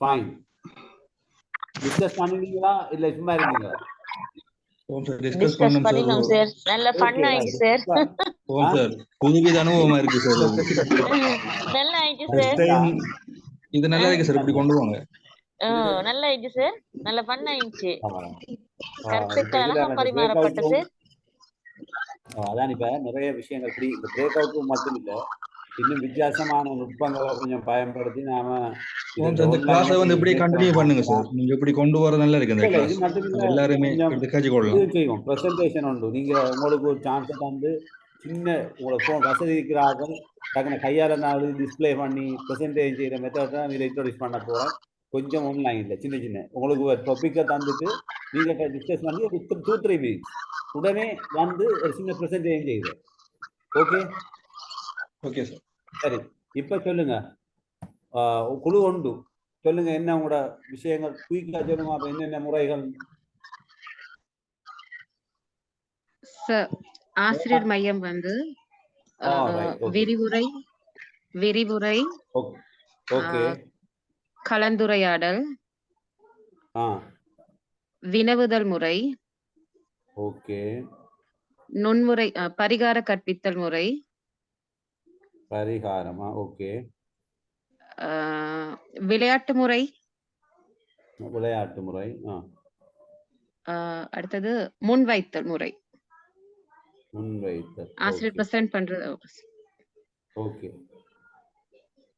fine. Discuss பண்ணிட்டீங்களா இல்ல சும்மா இருந்தீங்களா? ஓம் சார் டிஸ்கஸ் டிஸ்கஸ் பண்ணோம் சார். பண்ணினோம் சார். நல்ல ஃபன் ஆயிடுச்சு சார். ஓம் சார் புதுவித அனுபவமா இருக்கு சார். நல்லா ஆயிடுச்சு ஃபர்ஸ்ட் சார். டைம் இது நல்லா இருக்கு சார். இப்படி கொண்டு போங்க. நல்லா ஆயிடுச்சு சார். நல்ல ஃபன் ஆயிடுச்சு. இப்ப கருத்துக்கள் இதுல அழகா அந்த பரிமாறப்பட்ட breakout சார். அதான் இப்ப நிறைய விஷயங்கள் இப்படி இந்த பிரேக் அவுட் மட்டும் இல்ல, இன்னும் வித்தியாசமான நுட்பங்களை கொஞ்சம் பயன்படுத்தி நாம ஓம் சார் இந்த கிளாஸை வந்து இப்படியே கண்டினியூ பண்ணுங்க சார். நீங்க இப்படி கொண்டு வர நல்லா இருக்கு இந்த இது கிளாஸ். மட்டும் இல்ல, எல்லாருமே கொஞ்சம் எடுத்து காட்சி இது கொள்ளலாம். செய்வோம், பிரசன்டேஷன் உண்டு. நீங்க உங்களுக்கு ஒரு சான்ஸ் தந்து சின்ன உங்களை போன் வசதி இருக்கிறார்கள் டக்குனு கையால நான் டிஸ்பிளே பண்ணி பிரசன்டேஷன் செய்யற மெத்தட் தான் இதில் இன்ட்ரோடியூஸ் பண்ண போறேன். கொஞ்சம் ஆன்லைன்ல சின்ன சின்ன உங்களுக்கு ஒரு டாபிக்கை தந்துட்டு நீங்க டிஸ்கஸ் பண்ணி ஒரு 2-3 மினிட்ஸ் உடனே வந்து ஒரு சின்ன பிரசன்டேஷன் செய்யுறேன். Okay okay sir. சரி, இப்ப சொல்லுங்க. குழு உண்டு, சொல்லுங்க என்ன உங்களோட விஷயங்கள் குயிக்கா சொல்லுங்க. அப்ப என்னென்ன முறைகள்? ஆசிரியர் மையம் வந்து விரிவுரை விரிவுரை ஓகே, கலந்துரையாடல், வினவுதல் முறை, ஓகே, நுண்முறை பரிகார கற்பித்தல் முறை, பரிகாரமா, ஓகே, விளையாட்டு முறை, விளையாட்டு முறை, அடுத்தது முன்வைத்தல் முறை. முன்வைத்தல் ஆசிரியர் பிரசன்ட் பண்றது. ஓகே,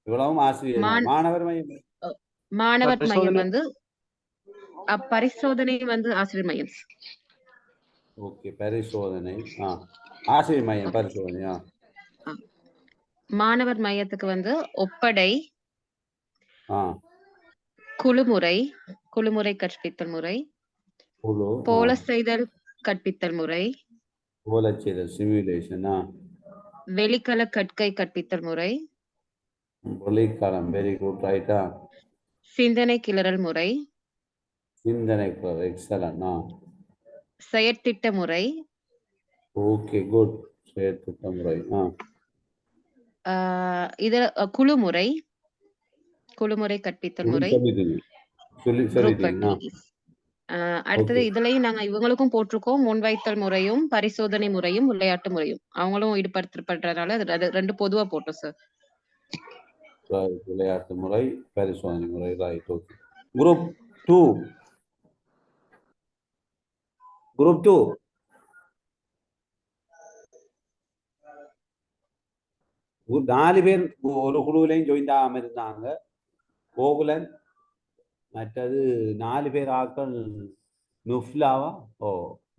இவ்வளவும் ஆசிரியர். மாணவர் மையம், மாணவர் மையம் வந்து பரிசோதனை வந்து ஆசிரியர் மையம். ஓகே, பரிசோதனை ஆசிரியர் மையம் பரிசோதனை. மாணவர் மையத்துக்கு வந்து ஒப்படை, குழுமுறை குழுமுறை கற்பித்தல் முறை, போல செய்தல் கற்பித்தல் முறை, போல செய்தல் சிமுலேஷன், வெளிக்கல கற்கை கற்பித்தல் முறை, வெளிக்களம், வெரி குட், ரைட்டா, சிந்தனை கிளறல் முறை, சிந்தனை கிளறல், எக்ஸலன்ட், செயற்திட்ட முறை, ஓகே குட், செயற்திட்ட முறை, இது குழுமுறை குழுமுறை கற்பித்தல் முறை, அடுத்தது இதுலயும் நாங்க இவங்களுக்கும் போட்டிருக்கோம் முன்வைத்தல் முறையும் பரிசோதனை முறையும் விளையாட்டு முறையும். அவங்களும் ஈடுபடுத்தப்படுறதுனால அது 2 பொதுவா போட்டோம் சார். விளையாட்டு முறை, பரிசோதனை முறை, ரைட், ஓகே. குரூப் 2 4 பேர் ஒரு குழுவிலையும் ஜாயின் ஆகாம இருந்தாங்க. கோகுலன், மற்றது 4 பேர் ஆக்கள் நுஃப்லாவா,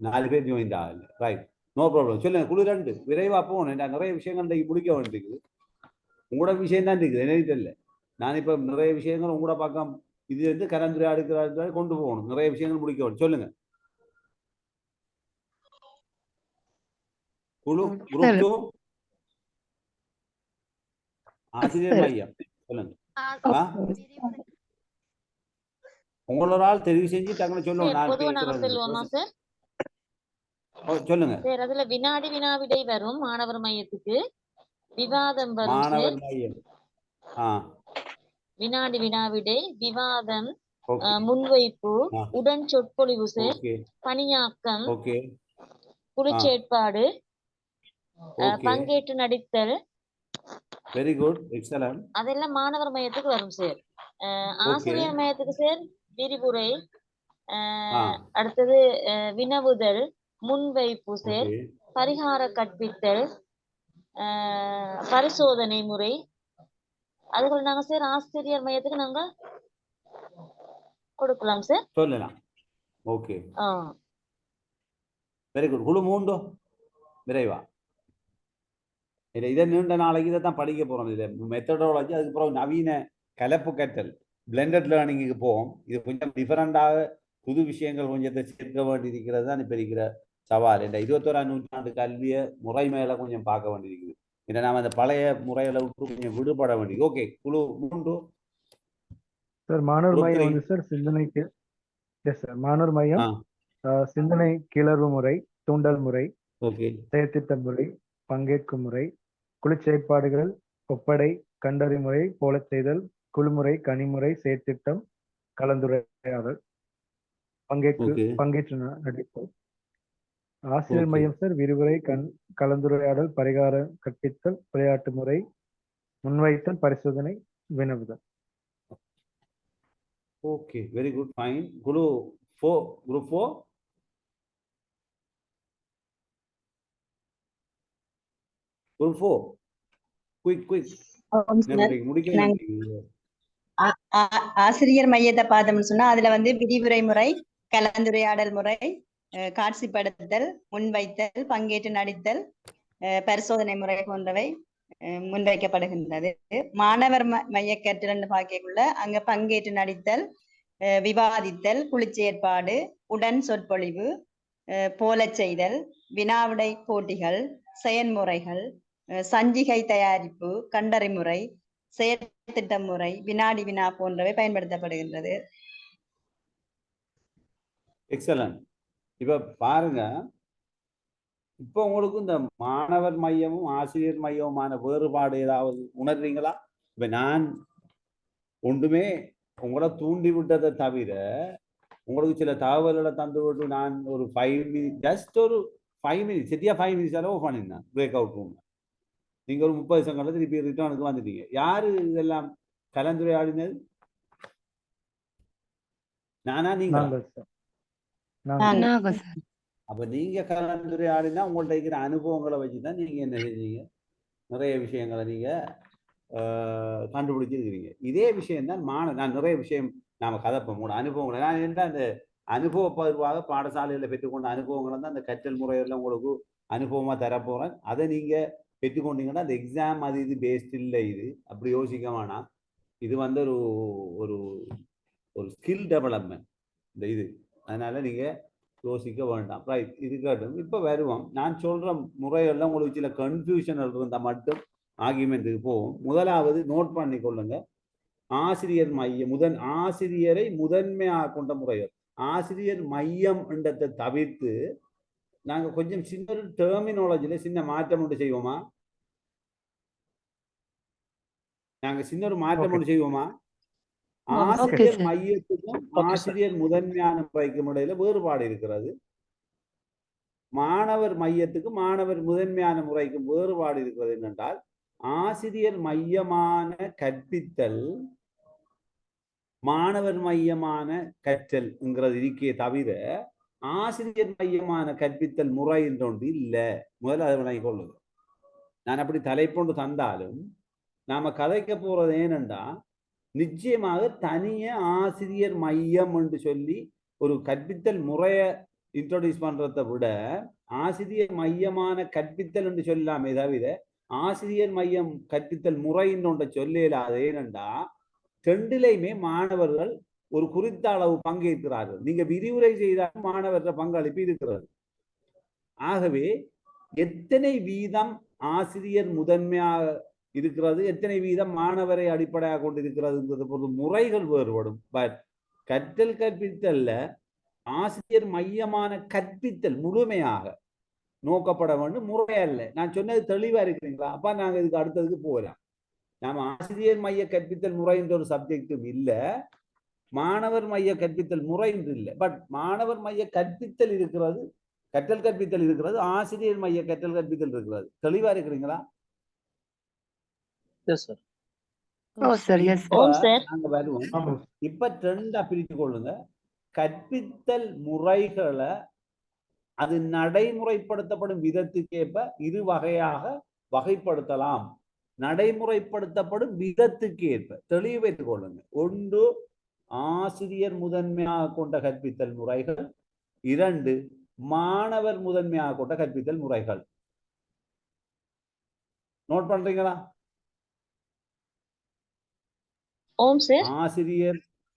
4 பேர் ஜாயின் ஆகல. Right, no problem. சொல்லுங்க. குழு 2 விரைவா போகணும். நிறைய விஷயங்கள் இன்றைக்கு முடிக்க வேண்டியிருக்குது. உங்களோட விஷயம் தான் இருக்குது, எனக்கு தெரியல. நான் இப்ப நிறைய விஷயங்கள் உங்களோட பக்கம் இது வந்து கலந்துரையாடுகிற கொண்டு போகணும். நிறைய விஷயங்கள் முடிக்க வேணும். சொல்லுங்க. குழு குரூப் 2 ஆசிரியர் மையம் சொல்லுங்க. உங்களோட ஆள் தெரிவு செஞ்சு டக்குனு சொல்லுங்க. சொல்லுங்க சார். அதுல வினாடி வினாவிடை வரும் மாணவர் மையத்துக்கு, விவாதம் வரும். மாணவர் மையம் வினாடி வினாவிடை, விவாதம், முன்வைப்பு, உடன் சொற்பொழிவு சார், பணியாக்கம், குழுச்சேற்பாடு, பங்கேற்று நடித்தல். Very good, excellent. அதெல்லாம் மாணவர் மையத்துக்கு வரும் சார். ஆசிரியர் மையத்துக்கு சார் விரிவுரை, அடுத்தது வினவுதல், முன்வைப்பு சார், பரிகார கற்பித்தல், பரிசோதனை முறை. அதுகள் நாங்க சார் ஆசிரியர் மையத்துக்கு நாங்க கொடுக்கலாம் சார். சொல்லலாம். Okay, very good. குழு 3 விரைவா. இதை நீண்ட நாளைக்கு இதை தான் படிக்க போறோம். இது மெத்தடாலஜி, அதுக்கப்புறம் நவீன கலப்பு கற்றல் பிளெண்டட் லேர்னிங்க்கு போவோம். இது கொஞ்சம் டிஃபரெண்டாக புது விஷயங்கள் கொஞ்சத்தை சேர்க்க வேண்டியிருக்கிறது தான் இப்போ இருக்கிற சவால். இந்த 21ஆம் நூற்றாண்டு கல்வியை முறை மேல கொஞ்சம் பார்க்க வேண்டியிருக்குது. ஏன்னா நாம அந்த பழைய முறைகளை விட்டு கொஞ்சம் விடுபட வேண்டியது. ஓகே, குழு 3 சார் மாணவர் மையம் வந்து சார் சிந்தனைக்கு எஸ் சார். மாணவர் மையம், சிந்தனை கிளர்வு முறை, தூண்டல் முறை, ஓகே செயற்திட்ட முறை, பங்கேற்கும் முறை, குழு செயற்பாடுகள், ஒப்படை, கண்டறிமுறை, போலச் செய்தல், குழுமுறை, கனிமுறை, செயற்திட்டம், கலந்துரையாடல், பங்கேற்று நடித்தல். ஆசிரியர் மையம் சார் விரிவுரை, கலந்துரையாடல், பரிகார கற்பித்தல், விளையாட்டு முறை, முன்வைத்தல், பரிசோதனை, வினவுதல். Okay very good fine. Group 4 quick ஆசிரியர் மையத்தை பார்த்தோம்னு சொன்னா அதுல வந்து விரிவுரை முறை, கலந்துரையாடல் முறை, காட்சிப்படுத்தல், முன்வைத்தல், பங்கேற்று நடித்தல், பரிசோதனை முறை போன்றவை முன்வைக்கப்படுகின்றது. மாணவர் மைய கற்றல் பார்க்கக்குள்ள அங்க பங்கேற்று நடித்தல், விவாதித்தல், குழு செயற்பாடு, உடன் சொற்பொழிவு, போலச் செய்தல், வினாவிடை போட்டிகள், செயன்முறைகள், சஞ்சிகை தயாரிப்பு, கண்டறிமுறை, செயற்திட்ட முறை, வினாடி வினா போன்றவை பயன்படுத்தப்படுகின்றது. எக்ஸலன்ட். இப்ப பாருங்க, இப்ப உங்களுக்கு இந்த மாணவர் மையமும் ஆசிரியர் மையமுமான வேறுபாடு ஏதாவது உணர்றீங்களா? இப்ப நான் ஒன்றுமே உங்களை தூண்டி விட்டதை தவிர உங்களுக்கு சில தகவல்களை தந்து விட்டு நான் ஒரு 5 minutes, ஜஸ்ட் ஒரு 5 minutes, சரியா 5 minutes ஓஃப் பண்ணிருந்தேன் பிரேக் அவுட் ரூம். நீங்க ஒரு 30 செகண்ட்ல திருப்பி ரிட்டர்னுக்கு வந்துட்டீங்க. யாரு இதெல்லாம் கலந்துரையாடினது? நானா நீங்க? அப்ப நீங்க கலந்துரையாடினா உங்கள்ட்ட இருக்கிற அனுபவங்களை வச்சுதான் நீங்க என்ன செஞ்சீங்க, நிறைய விஷயங்களை நீங்க கண்டுபிடிச்சிருக்கிறீங்க. இதே விஷயம் தான் நான் நிறைய விஷயம் நாம கதைப்போம் உங்களோட அனுபவங்களை. நான் என்ன அந்த அனுபவ பகிர்வாக பாடசாலையில பெற்றுக்கொண்ட அனுபவங்களை தான் அந்த கற்றல் முறையில உங்களுக்கு அனுபவமா தரப்போறேன். அதை நீங்க பெற்றுக்கொண்டீங்கன்னா அந்த எக்ஸாம் அது இது பேஸ்ட் இல்லை. இது அப்படி யோசிக்க வேணாம். இது வந்து ஒரு ஒரு ஸ்கில் டெவலப்மெண்ட் இந்த இது. அதனால நீங்க யோசிக்க வேண்டாம். ரைட், இருக்கட்டும். இப்ப வருவோம். நான் சொல்ற முறையெல்லாம் உங்களுக்கு சில கன்ஃபியூஷன் இருந்தா மட்டும் ஆர்கியூமெண்ட்டுக்கு போவோம். முதலாவது நோட் பண்ணி கொள்ளுங்க. ஆசிரியர் மையம் ஆசிரியரை முதன்மையாக கொண்ட முறைகள். ஆசிரியர் மையம் என்றதை தவிர்த்து நாங்க கொஞ்சம் சின்ன ஒரு டெர்மினாலஜில சின்ன மாற்றம் ஒன்று செய்வோமா? ஆசிரியர் மையத்துக்கும் ஆசிரியர் முதன்மையான முறைக்கும் இடையில வேறுபாடு இருக்கிறது. மாணவர் மையத்துக்கும் மாணவர் முதன்மையான முறைக்கும் வேறுபாடு இருக்கிறது. என்னென்றால் ஆசிரியர் மையமான கற்பித்தல் மாணவர் மையமான கற்றல்ங்கிறது இருக்கே தவிர ஆசிரியர் மையமான கற்பித்தல் முறை என்றொன்று இல்லை. முதல்ல அதை விளங்கிக் கொள்ளுது. நான் அப்படி தலைப்பொண்டு தந்தாலும் நாம கதைக்க போறது ஏனென்றா நிச்சயமாக தனிய ஆசிரியர் மையம் என்று சொல்லி ஒரு கற்பித்தல் முறையை இன்ட்ரோடியூஸ் பண்றதை விட ஆசிரியர் மையமான கற்பித்தல் என்று சொல்லாமே தவிர ஆசிரியர் மையம் கற்பித்தல் முறை ஒன்றை சொல்லலாது. ஏனென்றா ரெண்டிலையுமே மாணவர்கள் ஒரு குறித்த அளவு பங்கேற்கிறார்கள். நீங்க விரிவுரை செய்தால் மாணவர்கள் பங்களிப்பு இருக்கிறது. ஆகவே எத்தனை வீதம் ஆசிரியர் முதன்மையாக இருக்கிறது, எத்தனை வீதம் மாணவரை அடிப்படையாக கொண்டிருக்கிறதுங்கிறது பொழுது முறைகள் வேறுபடும். பட் கற்றல் கற்பித்தல்ல ஆசிரியர் மையமான கற்பித்தல் முழுமையாக நோக்கப்பட வேண்டும், முறை அல்ல. நான் சொன்னது தெளிவா இருக்கிறீங்களா? அப்ப நாங்க இதுக்கு அடுத்ததுக்கு போகலாம். நாம ஆசிரியர் மைய கற்பித்தல் முறை என்ற ஒரு சப்ஜெக்டும் இல்லை, மாணவர் மைய கற்பித்தல் முறை என்று இல்லை. பட் மாணவர் மைய கற்பித்தல் இருக்கிறது, கற்றல் கற்பித்தல் இருக்கிறது, ஆசிரியர் மைய கற்றல் கற்பித்தல் இருக்கிறது. தெளிவா இருக்கிறீங்களா? நாங்க வருவோம். இப்ப ரெண்டா பிரித்து கொள்ளுங்க. கற்பித்தல் முறைகளை அது நடைமுறைப்படுத்தப்படும் விதத்துக்கேற்ப இரு வகையாக வகைப்படுத்தலாம். நடைமுறைப்படுத்தப்படும் விதத்துக்கு ஏற்ப தெளிவு வைத்துக் கொள்ளுங்க. ஒன்று ஆசிரியர் முதன்மையாக கொண்ட கற்பித்தல் முறைகள், 2 மாணவர் முதன்மையாக கொண்ட கற்பித்தல் முறைகள். நோட் பண்றீங்களா?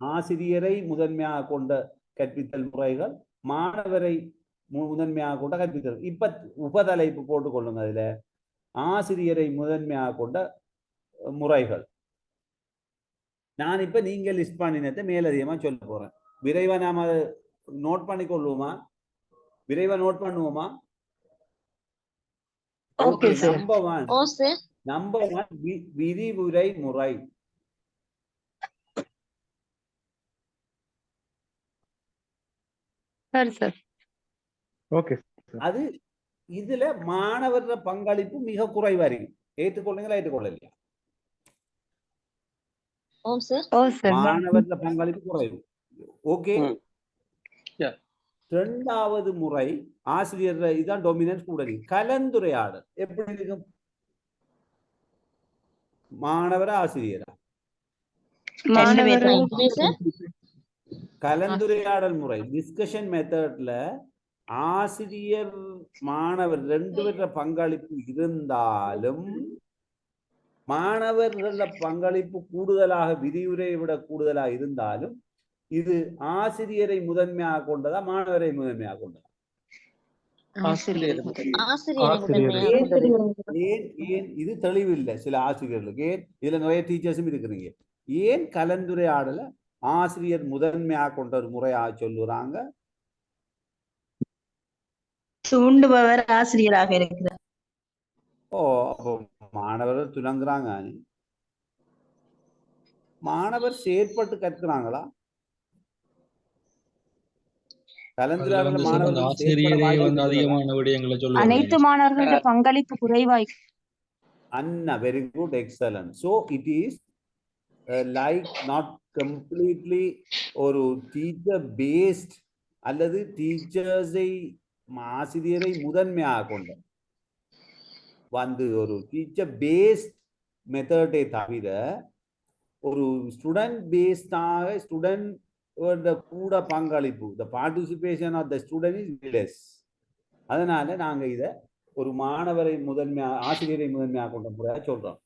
ஆசிரியரை முதன்மையாக கொண்ட கற்பித்தல் முறைகள், மாணவரை முதன்மையாக கொண்ட கற்பித்தல். இப்ப உபதலைப்பு போட்டுக் கொள்ளுங்க. அதுல ஆசிரியரை முதன்மையாக கொண்ட முறைகள். நான் இப்ப நீங்க லிஸ்ட் பண்ணினதை மேலதிகமா சொல்ல போறேன். விரைவா நாம நோட் பண்ணிக்கொள்வோமா? விரைவா நோட் பண்ணுவோமா? Okay sir. Oh sir. Number one விதிமுறை முறை. சரி சார். ஓகே அது இதுல மாணவர்கள பங்களிப்பு மிக குறைவா இருக்கு. ஏற்றுக்கொள்ளுங்களா ஏற்றுக்கொள்ளலையா? ஓ சார். Oh sir. மாணவர்கள பங்களிப்பு குறைவு. ஓகே. இரண்டாவது முறை ஆசிரியர் இதான் டொமினன்ஸ் கூட இருக்கு. கலந்துரையாடல் எப்படி இருக்கும்? மாணவரா ஆசிரியரா? கலந்துரையாடல் முறை டிஸ்கஷன் மெத்தட்ல ஆசிரியர் மாணவர் ரெண்டு பேர பங்களிப்பு இருந்தாலும் மாணவர்கள பங்களிப்பு கூடுதலாக விரிவுரையை விட கூடுதலாக இருந்தாலும் இது ஆசிரியரை முதன்மையாக கொண்டதா மாணவரை முதன்மையாக கொண்டதா? ஏன் இது தெளிவில்லை சில ஆசிரியர்களுக்கு. ஏன் இதுல நிறைய டீச்சர்ஸும் இருக்கிறீங்க. ஏன் கலந்துரையாடல ஆசிரியர் முதன்மையாக கொண்ட ஒரு முறையாக சொல்லுறாங்க? தூண்டுபவர் ஆசிரியராக இருக்கிறார். ஓ, அப்போ மாணவர்கள் துணங்குறாங்க. மாணவர் செயற்பட்டு கற்கிறாங்களா? கலந்துரையாடல மாணவர்கள் ஆசிரியரே வந்து அதிகமான விடயங்களை சொல்லுவாங்க. அனைத்து மாணவர்களோட பங்களிப்பு குறைவாய். Anna, very good, excellent. So it is like not completely ஒரு teacher based அல்லது டீச்சர்ஸை ஆசிரியரை முதன்மையாக கொண்ட வந்து ஒரு டீச்சர் பேஸ்ட் மெத்தடை தவிர ஒரு ஸ்டூடெண்ட் பேஸ்டாக ஸ்டூடெண்ட் கூட பங்களிப்பு the participation of the student is less. அதனால நாங்க இத ஒரு மாணவரை முதன்மையாக ஆசிரியரை முதன்மையாக கொண்ட முறையாக சொல்றோம்.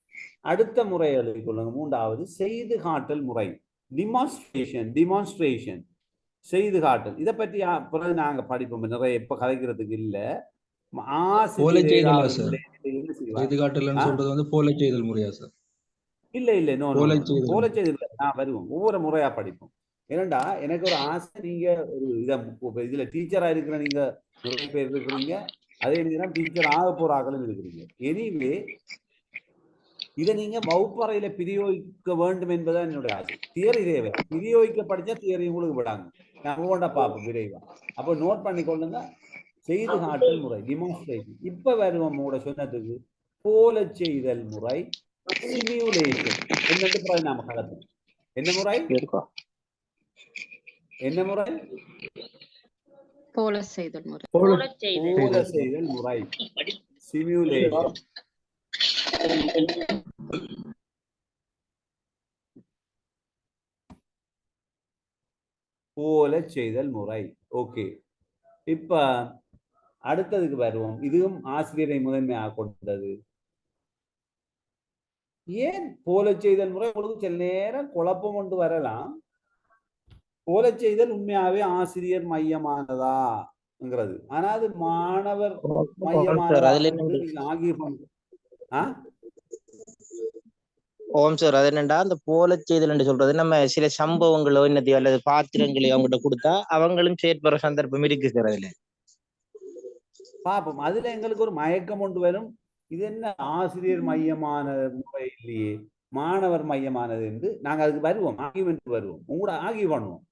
அடுத்த முறை எழுதி கொள்ளுங்க. மூன்றாவது செய்து காட்டல் முறை. டிமான்ஸ்ட்ரேஷன் செய்து காட்டல். இதை பற்றி பிறகு நாங்க படிப்போம். நிறைய இப்ப கதைக்கிறதுக்கு இல்ல. இல்ல நோ போல செய்தல் நான் வருவோம். ஒவ்வொரு முறையா படிப்போம். ஏனண்டா எனக்கு ஒரு ஆசை, நீங்க ஒரு இதுல டீச்சரா இருக்கிற நீங்க நிறைய பேர் இருக்கிறீங்க, அதே நேரம் டீச்சர் ஆக போற ஆக்களும் இருக்கிறீங்க. எனிவே இதை நீங்க வகுப்பறையில பிரயோகிக்க வேண்டும் என்பதான் என்னுடைய ஆசை. தியரி தேவை, பிரயோகிக்க படிச்சா தியரி உங்களுக்கு விடாங்க. நான் ஒவ்வொன்றா பார்ப்போம் விரைவா. அப்போ நோட் பண்ணி கொள்ளுங்க. செய்து காட்டல் முறை டிமான்ஸ்ட்ரேஷன். இப்ப வருவோம் உங்களோட சொன்னதுக்கு போல செய்தல் முறை சிமியுலேஷன். என்னென்று பிறகு நாம கலப்போம். என்ன முறை? என்ன முறை? போல செய்தல் முறை. போல செய்தல் முறை சிமியுலேஷன். போல செய்தல் முறை. ஓகே, இப்ப அடுத்ததுக்கு வருவோம். இதுவும் ஆசிரியரை முதன்மையாக கொண்டது. ஏன் போல செய்தல் முறை? உங்களுக்கு சில நேரம் குழப்பம் கொண்டு வரலாம். போல செய்தல் உண்மையாவே ஆசிரியர் மையமானதாங்கிறது, ஆனா அது மாணவர் மையமானதா நீங்க ஆகிய ஓம் சார். அது என்னண்டா அந்த போல செய்தல் சொல்றது நம்ம சில சம்பவங்களோ என்னதையோ அல்லது பாத்திரங்களையோ அவங்ககிட்ட கொடுத்தா அவங்களும் செயற்படுற சந்தர்ப்பம் இருக்கு சார். அதுல பாப்போம். அதுல எங்களுக்கு ஒரு மயக்கம் கொண்டு வரும். இது என்ன ஆசிரியர் மையமான முறை இல்லையே, மாணவர் மையமானது என்று நாங்க அதுக்கு வருவோம். ஆர்கியூமெண்ட் வருவோம். உங்களோட ஆர்கியூ பண்ணுவோம்.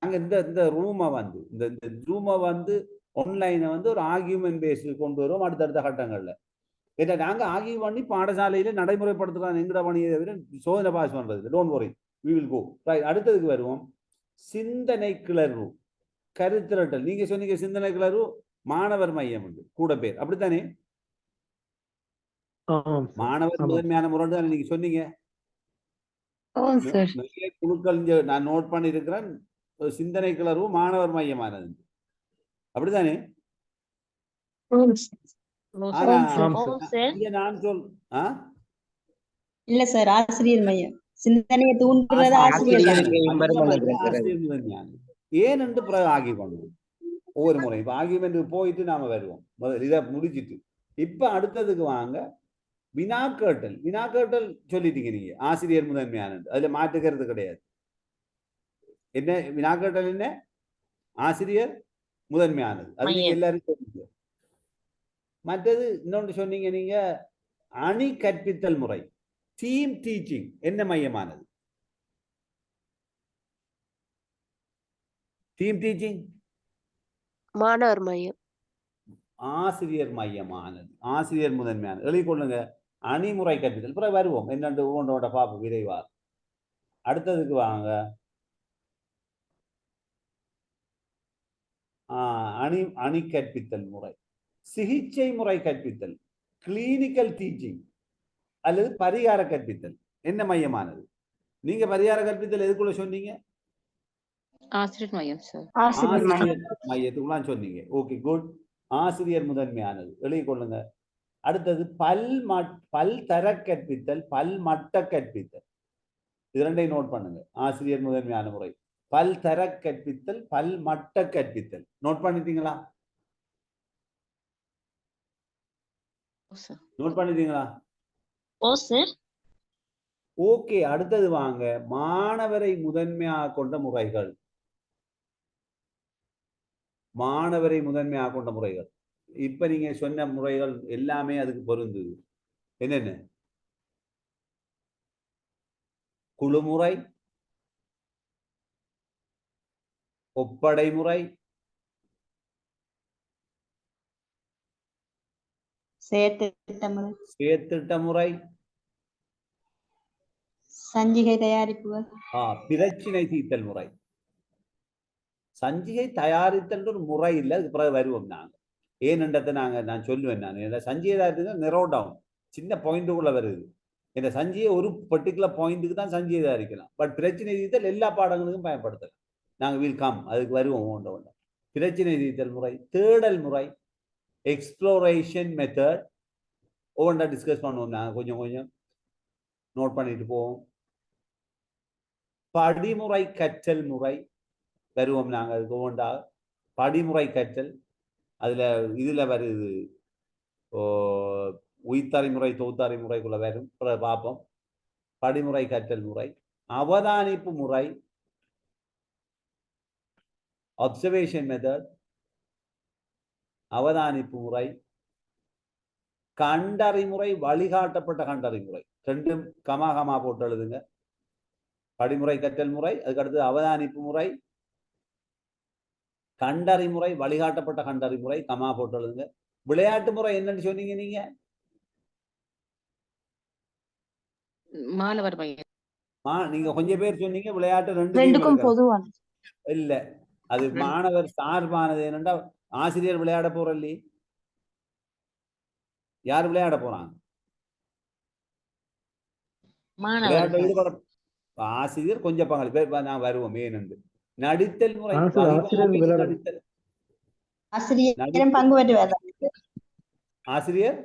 நாங்க இந்த ரூமை வந்து இந்த ஜூமை வந்து ஆன்லைனை வந்து ஒரு ஆர்கியூமெண்ட் பேஸில் கொண்டு வருவோம் அடுத்தடுத்த கட்டங்கள்ல. ஏன்னா நாங்க ஆர்கியூ பண்ணி பாடசாலையில நடைமுறைப்படுத்தலாம் எங்கட பணியை தவிர சோதனை பாஸ் பண்றது. Don't worry, we will go. அடுத்ததுக்கு வருவோம். சிந்தனை கிளர்வு, கருத்திரட்டல். நீங்க சொன்னீங்க சிந்தனை கிளர்வு மாணவர் மையம் உண்டு கூட பேர், அப்படித்தானே? மாணவர் முதன்மையான முறை தானே நீங்க சொன்னீங்க. நிறைய குழுக்கள் நான் நோட் பண்ணி இருக்கிறேன். சிந்தனை கிளர்வு மாணவர் மையமானது, அப்படித்தானே? இல்ல சார், ஆசிரியர் மையம் சிந்தனையை தூண்டுறது ஆசிரியர். ஏன் என்று பிறகு ஆகி பண்ணுவோம் ஒவ்வொரு முறை. இப்ப ஆர்கியூமெண்ட் போயிட்டு நாம வருவோம். இதை முடிச்சிட்டு இப்ப அடுத்ததுக்கு வாங்க. வினாக்கேட்டல். வினாக்கேட்டல் சொல்லிட்டீங்க நீங்க, ஆசிரியர் முதன்மையானது, அதுல மாற்றுக்கிறது கிடையாது. என்ன வினாக்கள் என்ன? ஆசிரியர் முதன்மையானது. அது நீங்க மையம். எல்லாரும் சொல்லுங்க. மற்றது இன்னொன்று சொன்னீங்க நீங்க, அணி கற்பித்தல் முறை, டீம் டீச்சிங் என்ன மையமானது? டீம் டீச்சிங் மாணவர் மையம். ஆசிரியர் மையமானது, ஆசிரியர் முதன்மையானது. எழுதி கொள்ளுங்க. அணிமுறை கற்பித்தல். பிறகு வருவோம் என்னென்று ஒவ்வொன்றோட பார்ப்போம் விரைவா. அடுத்ததுக்கு வாங்க. அணி கற்பித்தல் முறை, சிகிச்சை முறை கற்பித்தல், கிளினிக்கல் டீச்சிங் அல்லது பரிகார கற்பித்தல் என்ன மையமானது? நீங்க பரிகார கற்பித்தல் எதுக்குள்ள சொன்னீங்க? ஆசிரியர் மையம் சார். ஆசிரியர் மையம். ஆசிரியர் மையத்துக்குலாம் சொன்னீங்க. Okay, good. ஆசிரியர் முதன்மையானது. எழுதி கொள்ளுங்க. அடுத்தது பல்தர கற்பித்தல், பல்மட்ட கற்பித்தல். இரண்டையும் நோட் பண்ணுங்க. ஆசிரியர் முதன்மையான முறை, பல்தர கற்பித்தல், பல்மட்ட கற்பித்தல். நோட் பண்ணிட்டீங்களா? நோட் பண்ணிட்டீங்களா? ஓ சார். ஓகே, அடுத்தது வாங்க. மாணவரை முதன்மையாக கொண்ட முறைகள். மாணவரை முதன்மையாக கொண்ட முறைகள். இப்ப நீங்க சொன்ன முறைகள் எல்லாமே அதுக்கு பொருந்துது. என்னென்ன? குழுமுறை, ஒப்படை முறை, செயற்திட்ட முறை, சஞ்சிகை தயாரிப்பு, பிரச்சினை தீர்த்தல் முறை. சஞ்சிகை தயாரித்தல் ஒரு முறை இல்லை, அதுக்கு பிறகு வருவோம் நாங்க. ஏனென்றதை நான் சொல்லுவேன். நான் சஞ்சிகை தயாரித்தல் நெரோ டவுன், சின்ன பாயிண்ட்டுக்குள்ள வருது. இந்த சஞ்சிகை ஒரு பர்டிகுலர் பாயிண்ட்டுக்கு தான் சஞ்சிகை தயாரிக்கலாம். பட் பிரச்சனை தீர்த்தல் எல்லா பாடங்களுக்கும் பயன்படுத்தலாம். நாங்கள் வில் கம், அதுக்கு வருவோம் ஒன்று ஒன்று. பிரச்சனை தீர்த்தல் முறை, தேடல் முறை, எக்ஸ்ப்ளோரேஷன் மெத்தட் ஒவ்வொன்றா டிஸ்கஸ் பண்ணுவோம். நாங்கள் கொஞ்சம் கொஞ்சம் நோட் பண்ணிட்டு போவோம். படிமுறை கற்றல் முறை வருவோம் நாங்கள். அதுக்கு ஒவ்வொன்றா படிமுறை கற்றல், இதில் வருது உயிர்த்தறி முறை, தொகுத்தறி முறைக்குள்ள வரும். பார்ப்போம். படிமுறை கற்றல் முறை, அவதானிப்பு முறை, அப்சர்வேஷன் மெத்தட், அவதானிப்பு முறை, கண்டறிமுறை, வழிகாட்டப்பட்ட கண்டறிமுறை. ரெண்டும் கமா போட்டு எழுதுங்க. படிமுறை கற்றல் முறை, அதுக்கடுத்து அவதானிப்பு முறை, கண்டறிமுறை, வழிகாட்டப்பட்ட கண்டறிமுறை, கமா போட்டு எழுதுங்க. விளையாட்டு முறை என்னன்னு சொன்னீங்க நீங்க? மாணவர் மையம். நீங்க கொஞ்சம் பேர் சொன்னீங்க. விளையாட்டு ரெண்டுக்கும் பொதுவான இல்ல, அது மாணவர் சார்பானது. என்னண்டா ஆசிரியர் விளையாட போறல்ல, யார் விளையாட போறாங்க? விளையாட்டு ஈடுபட ஆசிரியர் கொஞ்சம் பங்களிப்பு. நான் வருவோம். ஏனென்று நடித்தல் முறை, நடித்தல் ஆசிரியர் பங்கு பெற்றுவார். ஆசிரியர்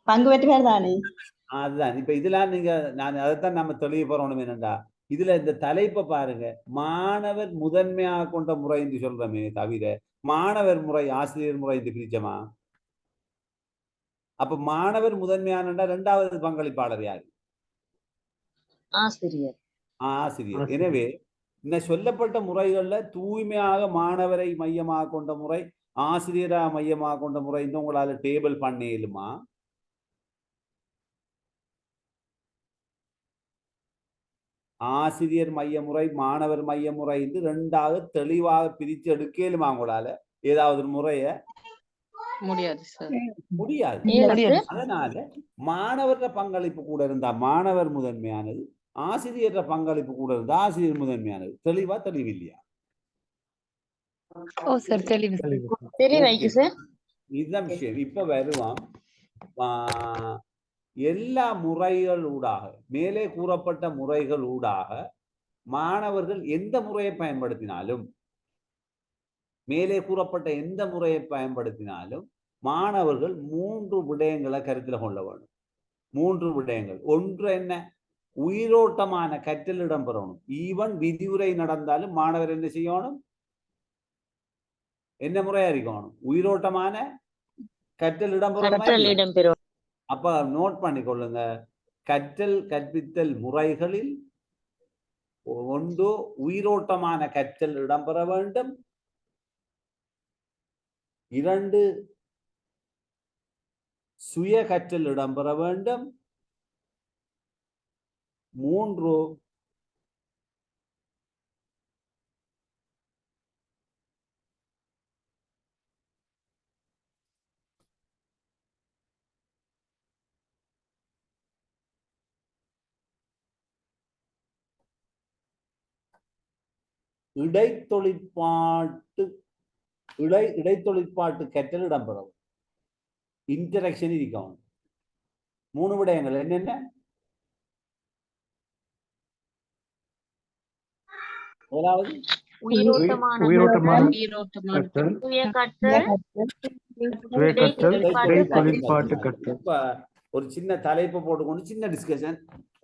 பங்கு பெற்றுவார் தானே? அதுதான். இப்ப இதெல்லாம் நீங்க நான் அதைத்தான் நம்ம தெளிய போறோம். என்னண்டா இதுல இந்த தலைப்பை பாருங்க. மாணவர் முதன்மையாக கொண்ட முறை என்று சொல்றமே தவிர மாணவர் முறை, ஆசிரியர் முறை என்று பிரிச்சமா? அப்ப மாணவர் முதன்மையான இரண்டாவது பங்களிப்பாளர் யாரு? ஆசிரியர். ஆசிரியர். எனவே இந்த சொல்லப்பட்ட முறைகள்ல தூய்மையாக மாணவரை மையமாக கொண்ட முறை, ஆசிரியரா மையமாக கொண்ட முறை இந்த உங்களால டேபிள் பண்ணேலுமா? ஆசிரியர் மைய முறை, மாணவர் மைய முறை என்று ரெண்டாவது தெளிவாக பிரித்து எடுக்கலுமா உங்களால? ஏதாவது ஒரு முறைய முடியாது சார். முடியாது. அதனால மாணவர பங்களிப்பு கூட இருந்தா மாணவர் முதன்மையானது, ஆசிரியர் பங்களிப்பு கூட இருந்தா ஆசிரியர் முதன்மையானது. தெளிவா தெளிவில்லையா? இதுதான் விஷயம். இப்ப வருவான். எல்லா முறைகள் ஊடாக, மேலே கூறப்பட்ட முறைகள் ஊடாக மாணவர்கள் எந்த முறையை பயன்படுத்தினாலும், மேலே கூறப்பட்ட எந்த முறையை பயன்படுத்தினாலும் மாணவர்கள் 3 விடயங்களை கருத்தில் கொள்ள வேண்டும். 3 விடயங்கள். ஒன்று என்ன? உயிரோட்டமான கற்றல் இடம்பெறணும். ஈவன் விதிமுறை நடந்தாலும் மாணவர் என்ன செய்யணும்? என்ன முறையா இருக்கணும்? உயிரோட்டமான கற்றல் இடம்பெறணும். அப்ப நோட் பண்ணிக்கொள்ளுங்க. கற்றல் கற்பித்தல் முறைகளில் ஒன்று உயிரோட்டமான கற்றல் இடம்பெற வேண்டும், 2 சுய கற்றல் இடம்பெற வேண்டும், 3 இடைத்தொழிற்பாட்டு கற்றல் இடம்பெறும். இன்டராக்ஷன் இருக்கணும். 3 விடயங்கள் என்னென்ன? முதலாவது உயிரோட்டமான கற்றல், சுய கற்றல், இடைத்தொழிற்பாட்டு கற்றல். இப்ப ஒரு சின்ன தலைப்பு போட்டுக்கொண்டு சின்ன டிஸ்கஷன்,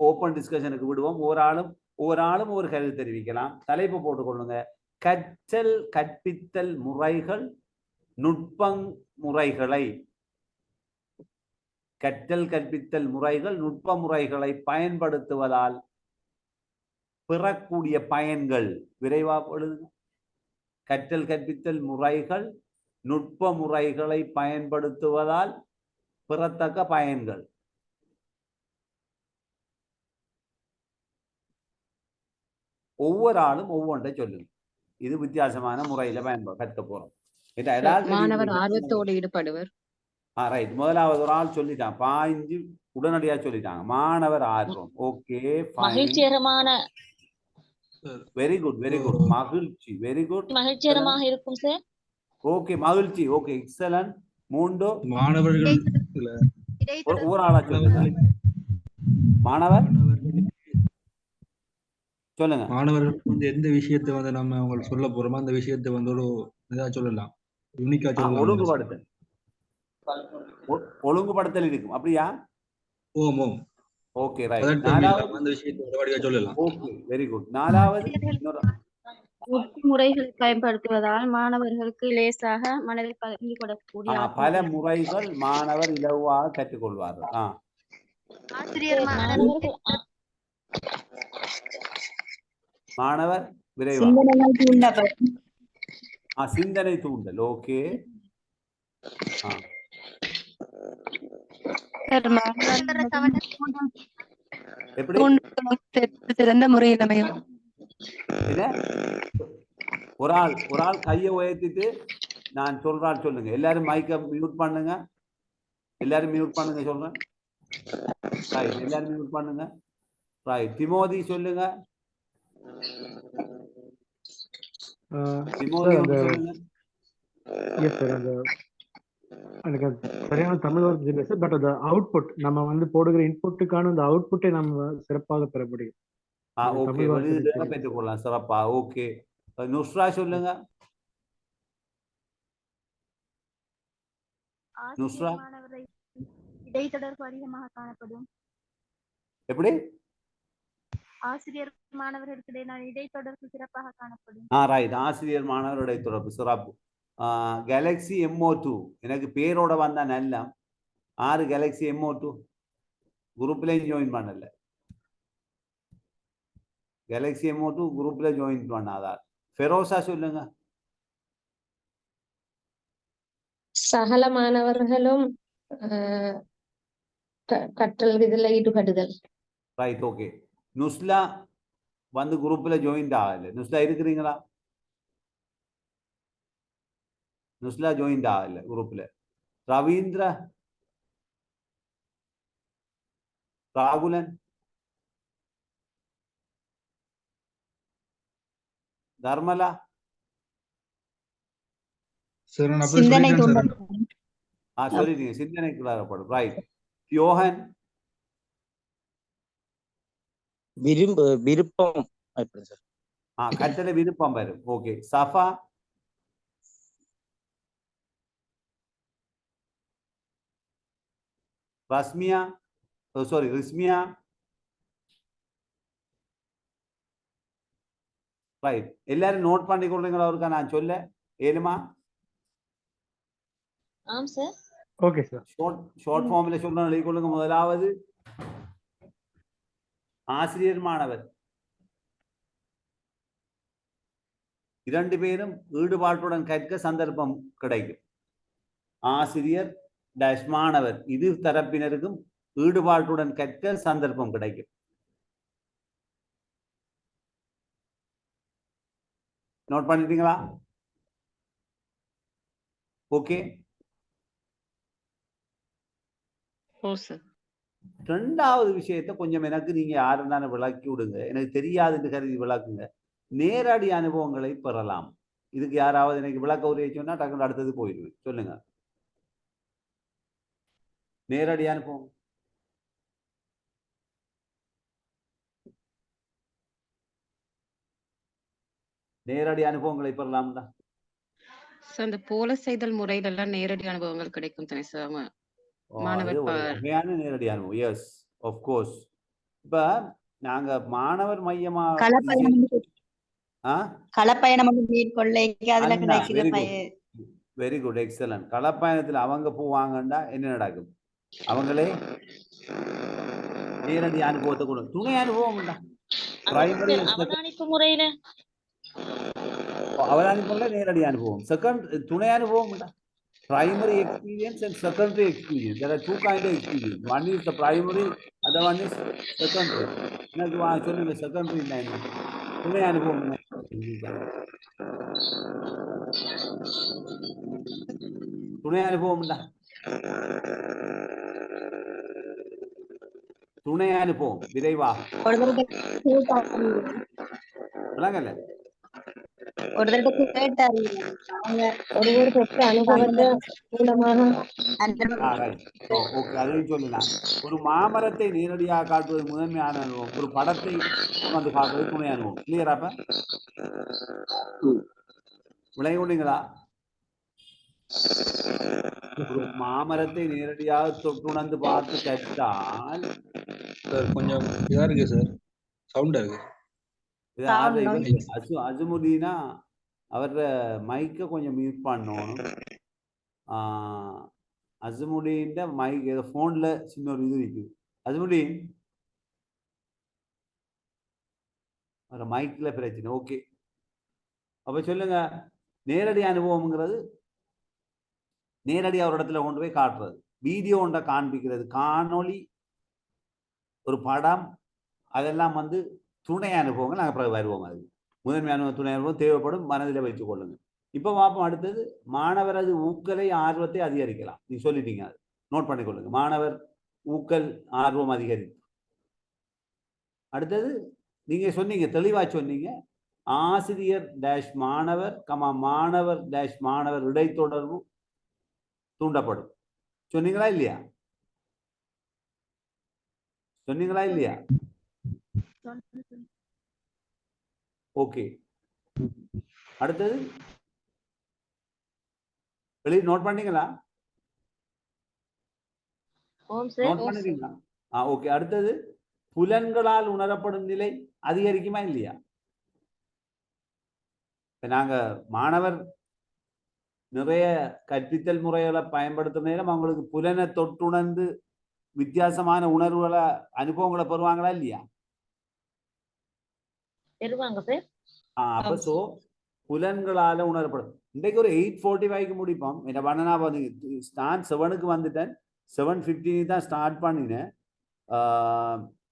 ஓப்பன் டிஸ்கஷனுக்கு விடுவோம். ஒவ்வொரு ஆளும் ஒரு கருத்து தெரிவிக்கலாம். தலைப்பு போட்டுக்கொள்ளுங்க. கற்றல் கற்பித்தல் முறைகள், நுட்பமுறைகளை, கற்றல் கற்பித்தல் முறைகள், நுட்ப முறைகளை பயன்படுத்துவதால் பெறக்கூடிய பயன்கள். விரைவாக எழுதுங்க. கற்றல் கற்பித்தல் முறைகள், நுட்ப முறைகளை பயன்படுத்துவதால் பெறத்தக்க பயன்கள். ஒவ்வொரு ஆளும் ஒவ்வொன்றை சொல்லுங்க. இது வித்தியாசமான முறையில கற்க போறோம். மாணவர் ஆர்வத்தோடு ஈடுபடுவர். ரைட். முதலாவது ஒரு ஆள் சொல்லிட்டான், பாய்ஞ்சு உடனடியா சொல்லிட்டாங்க. மாணவர் ஆர்வம். ஓகே, மகிழ்ச்சிகரமான. Very good, very good. மகிழ்ச்சி, வெரி குட். மகிழ்ச்சிகரமாக இருக்கும் சார். ஓகே, மகிழ்ச்சி. Okay, excellent. 3 மாணவர்கள் ஒரு ஆளா சொல்லுங்க. மாணவர் சொல்லுங்க. மாணவர்களுக்கு வந்து எந்த விஷயத்தை வந்து நம்ம அவங்களுக்கு சொல்ல போறோமோ அந்த விஷயத்தை வந்து ஒரு இதா சொல்லலாம், யூனிக்கா சொல்லலாம். ஒழுங்குபடுத்தல் இருக்கும், அப்படியா? ஓம் ஓம். Okay, right. அந்த விஷயத்தை வடிவா சொல்லலாம். Okay, very good. 4வது முறைகளை பயன்படுத்துவதால் மாணவர்களுக்கு லேசாக மனதில் பதிந்துவிடக்கூடிய பல முறைகள் மாணவர் இலவாக கற்றுக்கொள்வார்கள். மாணவர் விரைவாக சிந்தனை தூண்டல். ஓகே, எப்படி சிறந்த முறையில் அமையும். ஒரு ஆள் கையை உயர்த்திட்டு நான் சொல்றான் சொல்லுங்க. எல்லாரும் மைக்க மியூட் பண்ணுங்க. எல்லாரும் மியூட் பண்ணுங்க சொல்றேன். ரைட், எல்லாரும் மியூட் பண்ணுங்க. ரைட், திமோதி சொல்லுங்க. திமோதி சொல்லுங்க. எஸ் சார், எனக்கு சரியான தமிழ் வார்த்தை தெரியல சார். பட் அந்த அவுட்புட், நம்ம வந்து போடுகிற இன்புட்டுக்கான அந்த அவுட்புட்டை நம்ம சிறப்பாக பெற முடியும். ஓகே, பெற்றுக்கொள்ளலாம் சிறப்பா. ஓகே, நுஸ்ரா சொல்லுங்க. நுஸ்ரா, இடைத்தொடர்பு அதிகமாக காணப்படும். எப்படி? ஆசிரியர் மாணவர்களுக்கு இடைத்தொடர்பு சிறப்பாக காணப்படும். ரைட், ஆசிரியர் மாணவர் இடைத்தொடர்பு சிறப்பு. கேலக்ஸி M02 எனக்கு பேரோட வந்தா நல்ல. 6 கேலக்ஸி M02 குரூப்லயும் ஜாயின் பண்ணல. கேலக்ஸி M02 குரூப்ல ஜாயின் பண்ணாதா? ஃபெரோசா சொல்லுங்க. சகல மாணவர்களும் கற்றல் இதில் ஈடுபடுதல். Right, okay. நுஸ்லா வந்து குரூப்ல ஜாயின் ஆகல. நுஸ்லா இருக்கிறீங்களா? நுஸ்லா ஜாயின் ஆகல குரூப்ல. ரவீந்திர, ராகுலன், தர்மலா, சொல்லிட்டீங்க. சிந்தனைக்குள்ளாரப்படும். ரைட். யோகன், விருப்பம். கற்றலை விருப்பம் வரும். Okay. Safa, Rasmiya, Rismiya. Right, எல்லாரும் நோட் பண்ணி கொள்றீங்களா? அவருக்கா நான் சொல்ல ஏழுமா? ஆம் சார். Okay sir. ஷார்ட் ஃபார்ம்ல சொல்றேன், எழுதி கொள்ளுங்க. முதலாவது ஆசிரியர் மாணவர். 2 பேரும் ஈடுபாட்டுடன் கற்க சந்தர்ப்பம் கிடைக்கும். ஆசிரியர் டேஷ் மாணவர் இரு தரப்பினருக்கும் ஈடுபாட்டுடன் கற்க சந்தர்ப்பம் கிடைக்கும். நோட் பண்ணிட்டீங்களா? ஓகே. ரெண்டாவது விஷயத்தை கொஞ்சம் எனக்கு நீங்க யாருந்தானே விளக்கி விடுங்க. எனக்கு தெரியாதுன்னு கருதி விளக்குங்க. நேரடி அனுபவங்களை பெறலாம். இதுக்கு யாராவது எனக்கு விளக்க உரையை சொன்னா டக்குனு அடுத்தது போயிடுது. சொல்லுங்க. நேரடி அனுபவம். நேரடி அனுபவங்களை பெறலாம் தான். அந்த போல செய்தல் முறையில எல்லாம் நேரடி அனுபவங்கள் கிடைக்கும் தானே சார்? மாணவர் வகையான நேரடி அனுபவம். Yes, of course. இப்ப நாங்க மாணவர் மையமா களப்பயணம் மேற்கொள்ள அதுல கிடைக்கிற வெரி குட், எக்ஸலன்ட். களப்பயணத்துல அவங்க போவாங்கன்னா என்ன நடக்கும்? அவங்களே நேரடி அனுபவத்தை கொண்டு துணை அனுபவம் அவதானிப்பு முறையில அவதானிப்புல நேரடி அனுபவம். செகண்ட் துணை அனுபவம் primary experience and secondary experience. There are two kinds of experience. One is the primary, other one is secondary. எனக்கு சொல்லுங்க secondary என்ன? துணை அனுபவம் என்ன? துணை அனுபவம் இல்ல. துணை அனுபவம் விரைவா விளங்கல. ஒரு தடவை கேட்டாரு அவங்க ஒருவர் பெற்ற அனுபவத்தை மூலமாக அதையும் சொல்லலாம். ஒரு மாமரத்தை நேரடியாக காட்டுவது முதன்மையான அனுபவம். ஒரு படத்தை வந்து காட்டுவது துணை அனுபவம். கிளியராப்ப விளையாடுங்களா? ஒரு மாமரத்தை நேரடியாக தொட்டுணர்ந்து பார்த்து கற்றால் கொஞ்சம் இதா இருக்கு சார், சவுண்டா இருக்கு. அஜுமுதீனா அவர மைக்க கொஞ்சம் மியூட் பண்ணணும். அஜுமுதீன் மைக் ஏதோ போன்ல சின்ன ஒரு இது இருக்குது. அஜுமுதீன் அவர மைக்ல பிரச்சனை. ஓகே, அப்ப சொல்லுங்க. நேரடி அனுபவம்ங்கிறது நேரடி ஒரு இடத்துல கொண்டு போய் காட்டுறது, வீடியோ ஒன்றை காண்பிக்கிறது, காணொளி, ஒரு படம், அதெல்லாம் வந்து துணை அனுபவங்கள். நாங்கள் பிறகு வருவோம். அது முதன்மை அனுபவம் துணை அனுபவம் தேவைப்படும், மனதில் வைத்துக் கொள்ளுங்க. இப்போ பார்ப்போம். அடுத்தது மாணவரது ஊக்கலை ஆர்வத்தை அதிகரிக்கலாம். நீ சொல்லிட்டீங்க, அது நோட் பண்ணிக்கொள்ளுங்க. மாணவர் ஊக்கல் ஆர்வம் அதிகரித்து. அடுத்தது நீங்க சொன்னீங்க, தெளிவா சொன்னீங்க, ஆசிரியர் டேஷ் மாணவர் மாணவர் டேஷ் மாணவர் இடைத்தொடர்பு தூண்டப்படும். சொன்னீங்களா இல்லையா? சொன்னீங்களா இல்லையா? ஓகே. அடுத்தது வெளியே நோட் பண்ணீங்களா? நோட் பண்ணிட்டீங்களா? ஓகே. அடுத்தது புலன்களால் உணரப்படும் நிலை அதிகரிக்குமா இல்லையா? நாங்க மாணவர் நிறைய கற்பித்தல் முறைகளை பயன்படுத்தும் நேரம் அவங்களுக்கு புலனை தொட்டுணர்ந்து வித்தியாசமான உணர்வுகளை அனுபவங்களை பெறுவாங்களா இல்லையா? அப்ப சோ புலன்களால உணரப்படும். இன்றைக்கு ஒரு 8:45 முடிப்போம். என்ன பண்ணனா ஸ்டார்ட் 7க்கு வந்துட்டேன். 7:15 தான் ஸ்டார்ட் பண்ணினேன்.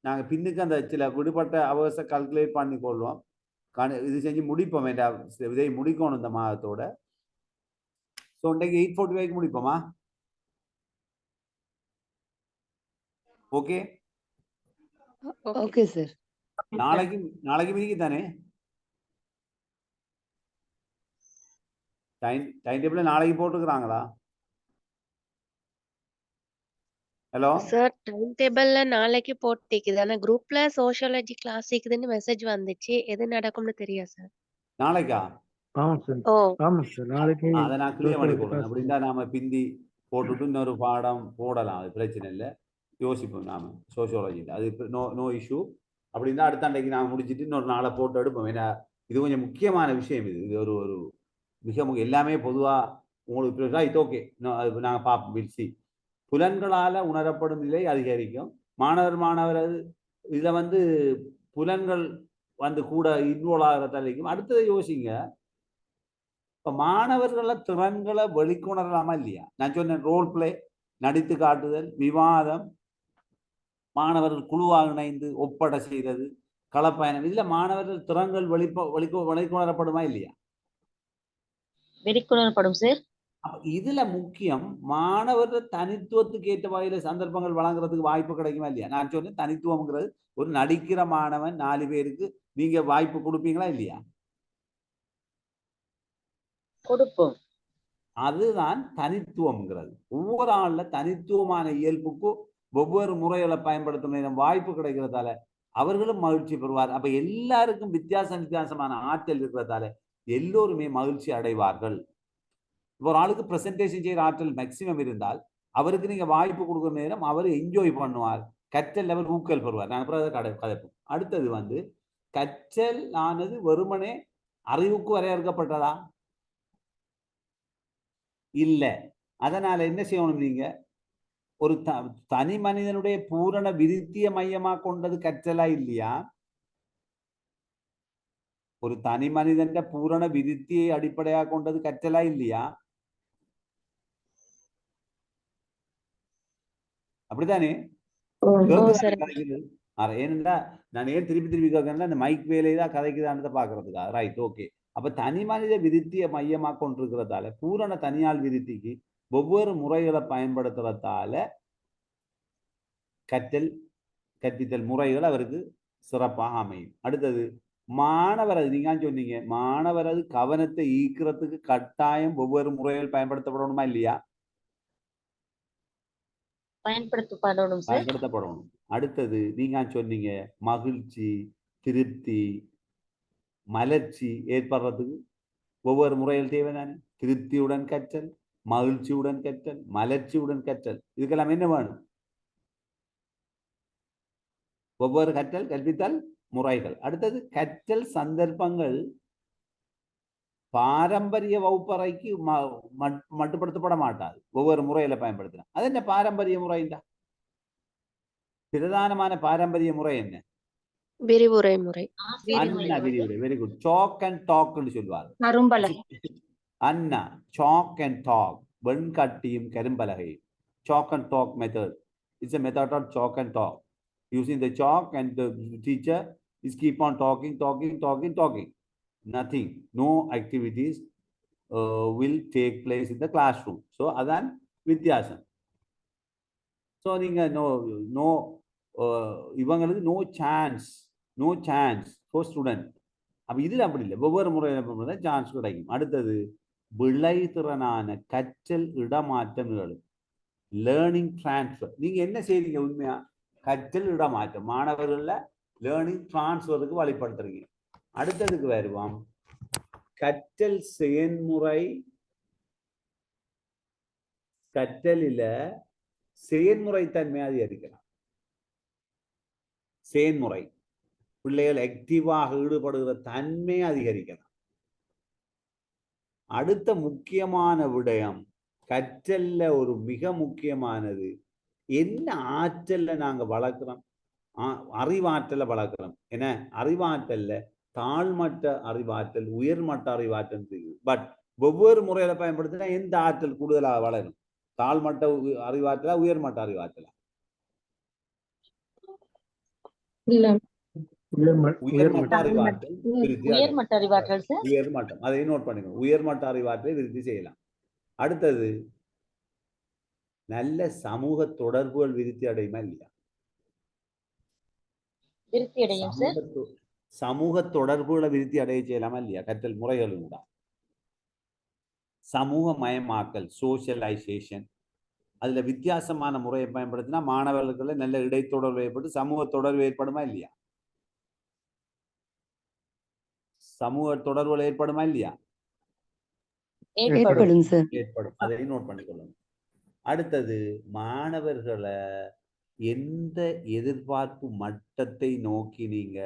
நாங்க பின்னுக்கு அந்த சில விடுபட்ட அவர்ஸை கால்குலேட் பண்ணி கொள்வோம். இது செஞ்சு முடிப்போம். இதை முடிக்கணும் இந்த மாதத்தோட. ஸோ இன்றைக்கு 8:45 முடிப்போமா? Okay okay sir. நாளைக்கு மிதிக்கு தானே டைம் டேபிள் நாளைக்கு போட்டுக்கிறாங்களா? ஹலோ சார், டைம் டேபிள்ல நாளைக்கு போட்டுக்குது. ஆனா குரூப்ல சோஷியாலஜி கிளாஸ் இருக்குதுன்னு மெசேஜ் வந்துச்சு. எது நடக்கும்னு தெரியாது சார். நாளைக்கா? ஆமா சார். ஆமா சார், நாளைக்கு அதை நான் கிளியர் பண்ணிக்கொள்ளுங்க. அப்படின்னா நாம பிந்தி போட்டுட்டு இன்னொரு பாடம் போடலாம். அது பிரச்சனை இல்லை. யோசிப்போம் நாம சோசியாலஜியில். அது நோ இஷ்யூ. அப்படின்னா அடுத்த அன்றைக்கு நான் முடிச்சுட்டு இன்னொரு நாளை போட்டு எடுப்போம். ஏன்னா இது கொஞ்சம் முக்கியமான விஷயம். இது ஒரு ஒரு மிக எல்லாமே பொதுவாக உங்களுக்கு இது ஓகே. நாங்கள் பார்ப்போம். பில்சி புலன்களால் உணரப்படும் நிலை அதிகரிக்கும். மாணவர் இதை புலன்கள் கூட இன்வால்வ் ஆகிறதாலைக்கும். அடுத்ததை யோசிங்க. இப்ப மாணவர்கள திறன்களை வெளிக்கொணரலாமா இல்லையா? நான் சொன்னேன் ரோல் பிளே, நடித்து காட்டுதல், விவாதம், மாணவர்கள் குழுவாக இணைந்து ஒப்பட செய்வது, களப்பயணம், இதுல மாணவர்கள் திறன்கள் வெளிக்கொணரப்படுமா இல்லையா? வெளிக்கொணரப்படும் சார். இதுல முக்கியம் மாணவர்கள் தனித்துவத்துக்கு ஏற்ற வகையில சந்தர்ப்பங்கள் வழங்குறதுக்கு வாய்ப்பு கிடைக்குமா இல்லையா? நான் சொன்னேன் தனித்துவம்ங்கிறது ஒரு நடிக்கிற மாணவன் 4 பேருக்கு நீங்க வாய்ப்பு கொடுப்பீங்களா இல்லையா? கொடுப்போம். அதுதான் தனித்துவம்ங்கிறது. ஒவ்வொரு ஆள்ல தனித்துவமான இயல்புக்கும் ஒவ்வொரு முறைகளை பயன்படுத்தும் வாய்ப்பு கிடைக்கிறதால அவர்களும் மகிழ்ச்சி பெறுவார். அப்ப எல்லாருக்கும் வித்தியாசமான ஆற்றல் இருக்கிறதால எல்லோருமே மகிழ்ச்சி அடைவார்கள். ஒரு ஆளுக்கு பிரசன்டேஷன் செய்யற ஆற்றல் மேக்சிமம் இருந்தால் அவருக்கு நீங்க வாய்ப்பு கொடுக்குற நேரம் அவர் என்ஜாய் பண்ணுவார், கற்றல் லெவல் ஊக்கல் பெறுவார். நாங்கள் கதைப்போம். அடுத்தது கற்றல் ஆனது வெறுமனே அறிவுக்கு வரையறுக்கப்பட்டதா இல்ல. அதனால என்ன செய்யணும், நீங்க ஒரு தனி மனிதனுடைய பூரண விருத்திய மையமா கொண்டது கற்றலா இல்லையா? ஒரு தனி மனிதன் பூரண விருத்தியை அடிப்படையாக கொண்டது கற்றலா இல்லையா? அப்படித்தானே? ஏனென்றா நான் ஏன் திருப்பி கேட்கிறேன், அந்த மைக் வேலையதான் கதைக்குதான்னு பாக்குறதுக்கா. Right, okay. அப்ப தனி மனித விருத்தியை மையமா கொண்டிருக்கிறதால பூரண தனியால் விருத்திக்கு ஒவ்வொரு முறைகளை பயன்படுத்துறதால கற்பித்தல் முறைகள் அவருக்கு சிறப்பாக அமையும். அடுத்தது மாணவர், நீங்க சொன்னீங்க மாணவரது கவனத்தை ஈர்க்கிறதுக்கு கட்டாயம் ஒவ்வொரு முறைகள் பயன்படுத்தப்படணுமா இல்லையா? பயன்படுத்தப்படணும். அடுத்தது நீங்க சொன்னீங்க மகிழ்ச்சி, திருப்தி, மலர்ச்சி ஏற்படுறதுக்கு ஒவ்வொரு முறைகள் தேவைதானே? திருப்தியுடன் கற்றல், மகிழ்ச்சியுடன் கற்றல், மலர்ச்சியுடன் கற்றல், இதுக்கெல்லாம் என்ன வேணும்? ஒவ்வொரு கற்பித்தல் முறைகள். அடுத்தது கற்றல் சந்தர்ப்பங்கள் பாரம்பரிய வகுப்பறைக்கு மட்டுப்படுத்தப்பட மாட்டாது. ஒவ்வொரு முறையில பயன்படுத்தினா அது என்ன பாரம்பரிய முறை? பிரதானமான பாரம்பரிய முறை என்ன? விரிவுரை முறை. Very good. சாக் அண்ட் டாக்னு சொல்லுவாங்க. அண்ணா சாக் அண்ட் டாக், வெண்கட்டியும் கரும்பலகையும். Chalk and talk method. It's a method of chalk and talk. Using the chalk and the teacher is keep on talking. Nothing, no activities will take place in the classroom. So adan வித்தியாசம். So நீங்க no இவங்களுக்கு no chance for student. அப்ப இதுல அப்படி இல்லை, ஒவ்வொரு முறையில சான்ஸ் கிடைக்கும். அடுத்தது விளைத்திறனான கற்றல் இடமாற்றம் நிகழும். Learning transfer. நீங்க என்ன செய்றீங்க? உண்மையா கற்றல் இடமாற்றம் மாணவர்கள லேர்னிங் டிரான்ஸ்ஃபருக்கு வழிபடுத்துறீங்க. அடுத்ததுக்கு வருவோம், கற்றல் செயல்முறை. கற்றலில செயல்முறை தன்மை அதிகரிக்கலாம். செயல்முறை பிள்ளைகள் ஆக்டிவாக ஈடுபடுகிற தன்மை அதிகரிக்கலாம். அடுத்த முக்கியமான விடயம் கற்றல்ல ஒரு மிக முக்கியமானது என்ன ஆற்றல்ல நாங்க வளர்க்கிறோம்? அறிவாற்றலை வளர்க்கிறோம். ஏன்னா அறிவாற்றல்ல தாழ்மட்ட அறிவாற்றல், உயர்மட்ட அறிவாற்றல் இருக்குது. பட் ஒவ்வொரு முறையில பயன்படுத்தினா எந்த ஆற்றல் கூடுதலாக வளரும்? தாழ்மட்ட அறிவாற்றலா, உயர்மட்ட அறிவாற்றலா? உயர்மட்ட அறிவாற்றல். உயர்மட்டம், அதை நோட் பண்ணிக்கணும். உயர்மட்ட அறிவாற்றலை விருத்தி செய்யலாம். அடுத்தது நல்ல சமூக தொடர்புகள் விருத்தி அடையுமா இல்லையா? சமூக தொடர்புகளை விருத்தி அடைய செய்யலாமா இல்லையா? கற்றல் முறைகளும் கூட சமூக மயமாக்கல், சோசியலைசேஷன், அதுல வித்தியாசமான முறையை பயன்படுத்தினா மாணவர்களுக்குள்ள நல்ல இடைத்தொடர்பு ஏற்பட்டு சமூக தொடர்பு ஏற்படுமா இல்லையா? சமூக தொடர்புகள் ஏற்படுமா இல்லையா? ஏற்படும். அதை நோட் பண்ணிக்கொள்ளணும். அடுத்தது மாணவர்களை எந்த எதிர்பார்ப்பு மட்டத்தை நோக்கி நீங்க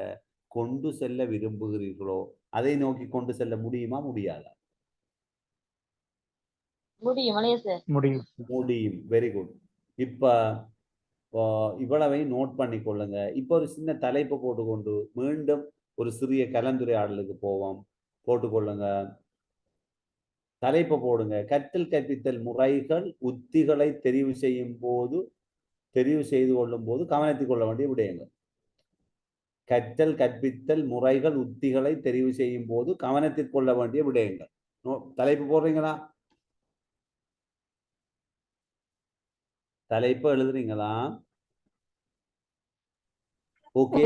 கொண்டு செல்ல விரும்புகிறீர்களோ அதை நோக்கி கொண்டு செல்ல முடியுமா முடியாதா? முடியும். Very good. இப்ப இவ்வளவை நோட் பண்ணிக்கொள்ளுங்க. இப்ப ஒரு சின்ன தலைப்பு போட்டுக்கொண்டு மீண்டும் ஒரு சிறிய கலந்துரையாடலுக்கு போவோம். போட்டுக்கொள்ளுங்க. தலைப்பு போடுங்க. கற்றல் கற்பித்தல் முறைகள் உத்திகளை தெரிவு செய்து கொள்ளும் போது கவனத்தில் கொள்ள வேண்டிய விடயங்கள். கற்றல் கற்பித்தல் முறைகள் உத்திகளை தெரிவு செய்யும் போது கவனத்தில் கொள்ள வேண்டிய விடயங்கள். தலைப்பு போடுறீங்களா? தலைப்பு எழுதுறீங்களா? ஓகே.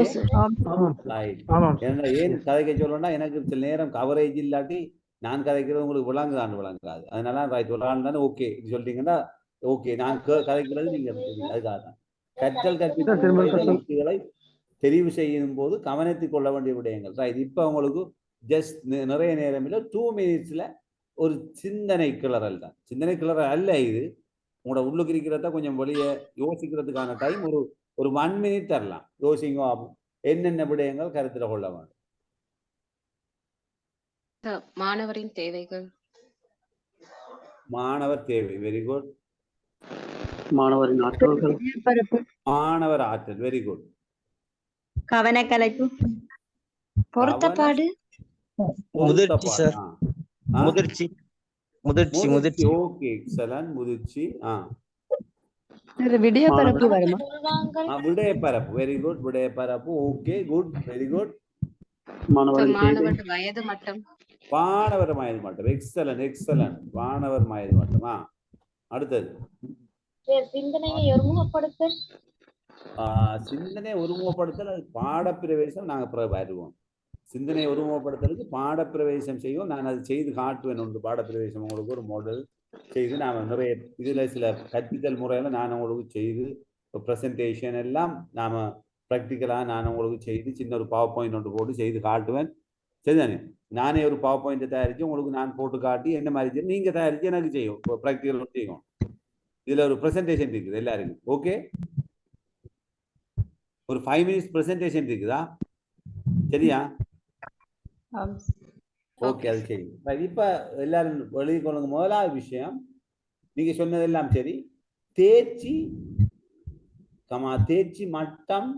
ஏன் கதைக்க சொல்லணும்னா எனக்கு சில நேரம் கவரேஜ் இல்லாட்டி நான் கதைக்கிறது உங்களுக்கு விளங்காது. அதனால ரைட் ஒரு ஆள் தானே ஓகே சொல்றீங்கன்னா ஓகே நான் கதைக்கிறது நீங்க அதுக்காக தான். கற்றல் கற்பித்தல் உத்திகளை தெரிவு செய்யும் போது கவனத்தில் கொள்ள வேண்டிய விடயங்கள். ரைட். இப்ப உங்களுக்கு ஜஸ்ட் நிறைய நேரம் இல்லை 2 minutesல ஒரு சிந்தனை கிளறல் தான். சிந்தனை கிளறல் அல்ல இது. உங்களோட உள்ளுக்கு இருக்கிறத கொஞ்சம் வெளியே யோசிக்கிறதுக்கான டைம் ஒரு 1 minute தரலாம். யோசிங்க என்னென்ன விடயங்கள் கருத்தில் கொள்ள வேண்டும். மாணவரின் தேவைகள். மாணவர் தேவை. Very good. மாணவரின் ஆற்றல்கள். மாணவர் ஆற்றல். Very good. கவனக்கலைப்பு. பொருத்தப்பாடு. முதிர்ச்சி சார். முதிர்ச்சி. Okay excellent. முதிர்ச்சி. விடயப்பரப்பு வருமா? விடயப்பரப்பு. Very good. விடயப்பரப்பு. Okay good. Very good. மாணவர் வயது மட்டம். மாணவர் வயது மட்டம். எக்ஸலன்ட். மாணவர் வயது மட்டம். அடுத்தது சிந்தனையை ஒருமுகப்படுத்தல். சிந்தனை ஒருமுகப்படுத்தல் அது பாடப்பிரவேசம். நாங்க வருவோம். சிந்தனை ஒருமுகப்படுத்தலுக்கு பாடப்பிரவேசம் செய்வோம். நான் அது செய்து காட்டுவேன். ஒன்று பாடப்பிரவேசம் உங்களுக்கு ஒரு மாடல் செய்து நாம் நிறைய இதுல சில கற்பித்தல் முறையில நான் உங்களுக்கு செய்து ப்ரெசன்டேஷன் எல்லாம் நாம ப்ராக்டிக்கலா நான் உங்களுக்கு செய்து சின்ன ஒரு பவர் பாயிண்ட் ஒன்று போட்டு செய்து காட்டுவேன். சரிதானே? நானே ஒரு பவர் பாயிண்ட் தயாரிச்சு உங்களுக்கு நான் போட்டு காட்டி என்ன மாதிரி நீங்க தயாரிச்சு எனக்கு செய்யும் ப்ராக்டிக்கல் செய்யும். இதுல ஒரு ப்ரெசன்டேஷன் இருக்குது எல்லாருக்கும். ஓகே. ஒரு 5 minutes ப்ரெசன்டேஷன் இருக்குதா? சரியா? ஓகே. அது சரி. இப்ப எல்லாரும் எழுதி கொள்ளுங்க. முதலாவது விஷயம் நீங்க சொன்னதெல்லாம் சரி. தேர்ச்சி மட்டம்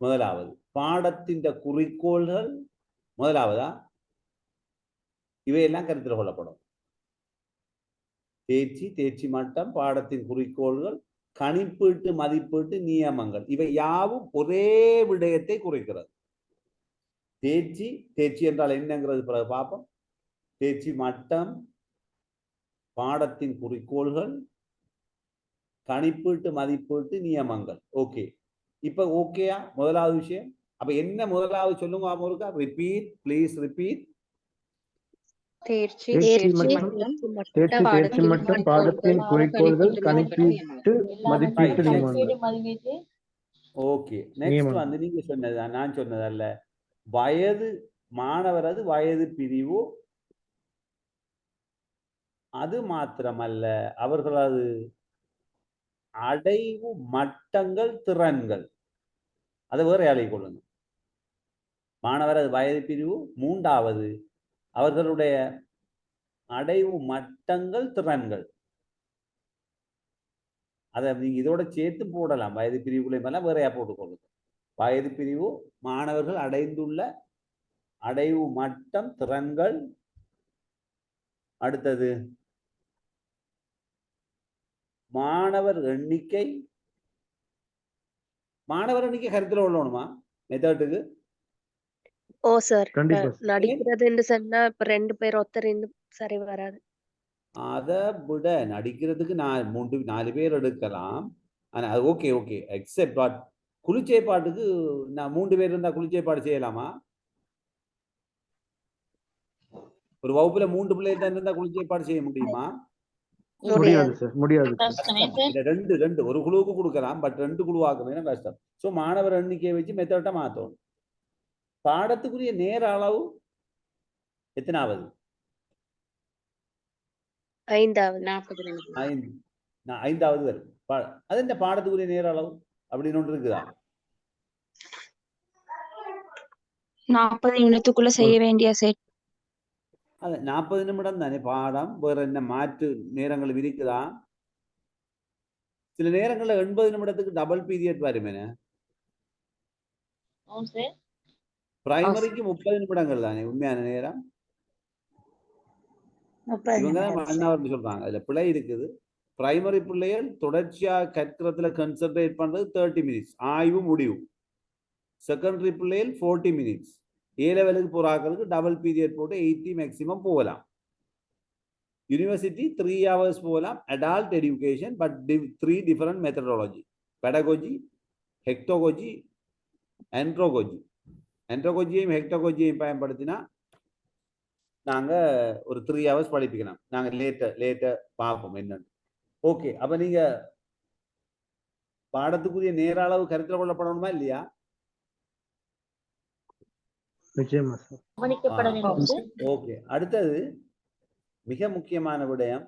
முதலாவது. பாடத்தின் குறிக்கோள்கள் முதலாவதா? இவையெல்லாம் கருத்தில் கொள்ளப்படும். தேர்ச்சி மட்டம், பாடத்தின் குறிக்கோள்கள், கணிப்பீட்டு மதிப்பீட்டு நியமங்கள், இவை யாவும் ஒரே விடயத்தை குறிக்கிறது. தேர்ச்சி என்றால் என்னங்கிறது பிறகு பார்ப்போம். தேர்ச்சி மட்டம், பாடத்தின் குறிக்கோள்கள், கணிப்பீட்டு மதிப்பீட்டு நியமங்கள். ஓகே. இப்ப ஓகேயா? முதலாவது விஷயம். அப்ப என்ன முதலாவது சொல்லுங்க. Repeat please. ரிப்பீட். தேர்ச்சி மட்டம், பாடத்தின் குறிக்கோள்கள், கணிப்பீட்டு மதிப்பீட்டு நியமங்கள். ஓகே. நெக்ஸ்ட் வந்து நீங்க சொன்னது நான் சொன்னதல்ல. வயது மாணவரது வயது பிரிவு. அது மாத்திரமல்ல அவர்களது அடைவு மட்டங்கள், திறன்கள். அதை வேற அழைக்க கொள்ளுங்க. மாணவரது வயது பிரிவு. மூன்றாவது அவர்களுடைய அடைவு மட்டங்கள், திறன்கள். அதை நீங்க இதோட சேர்த்து போடலாம். வயது பிரிவுகளையும் வேறையா போட்டுக்கொள்ளுங்க. வயது பிரிவு, மாணவர்கள் அடைந்துள்ள அடைவு மட்டம், திறன்கள். அடுத்தது மாணவர் எண்ணிக்கை. கருத்துல கொள்ளணுமா மெத்தடுக்கு? ஓ சார், நடிக்கிறதுன்னு சொன்னா இப்ப 2 பேர் ஒருத்தர் சரி வராது. அதை விட நடிக்கிறதுக்கு 3-4 பேர் எடுக்கலாம். ஆனா அது ஓகே எக்ஸெப்ட் பட் குளிச்சை பாட்டுக்கு நான் 3 பேர் இருந்தா குளிச்சை பாட்டு செய்யலாமா? ஒரு வகுப்புல 3 பிள்ளைகள் தான் இருந்தா குளிச்சை பாட்டு செய்ய முடியுமா? முடியாது சார், முடியாது. ரெண்டு ஒரு குழுவுக்கு கொடுக்கலாம். பட் 2 குழுவாக்குறது கஷ்டம். சோ மாணவர் எண்ணிக்கையை வச்சு மெத்தட மாத்தணும். பாடத்துக்குரிய நேர அளவு எத்தனாவது? 5வது வரும். அது இந்த பாடத்துக்குரிய நேர அளவு அப்படின்னு ஒன்று இருக்குதா? 40 நிமிடத்துக்குள்ள செய்ய வேண்டிய செட். அது 40 நிமிடம் தானே பாடம். வேற என்ன மாற்று நேரங்கள் இருக்குதா? சில நேரங்கள்ல 80 நிமிடத்துக்கு டபுள் பீரியட் வருமேன. பிரைமரிக்கு 30 நிமிடங்கள் தானே உண்மையான நேரம். இவங்க மாணவர்னு சொல்றாங்க. அதுல பிழை இருக்குது. பிரைமரி பிள்ளைகள் தொடர்ச்சியா கற்கிறதுல கன்சென்ட்ரேட் பண்றது 30 மினிட்ஸ் ஆய்வு முடிவு. செகண்டரி பிள்ளைகள் 40 மினிட்ஸ். ஏ லெவலுக்கு போறாங்களுக்கு டபுள் பீரியட் போட்டு 80 மேக்ஸிமம் போகலாம். யூனிவர்சிட்டி 3 hours போகலாம். Adult education but 3 different methodology. Pedagogy, heutagogy, andragogy. ஆண்ட்ரோகோஜியையும் ஹெக்டோகோஜியையும் பயன்படுத்தினா நாங்க ஒரு 3 hours படிப்பிக்கலாம். நாங்க லேட்டர் பார்ப்போம் என்னன்னு. ஓகே, அப்ப நீங்க பாடத்துக்குரிய நேர அளவு கருத்தில் கொள்ளப்படணுமா இல்லையா? நிச்சயமா சார். கவனிக்கப்பட வேண்டும் சார். ஓகே, அடுத்தது மிக முக்கியமான விடயம்,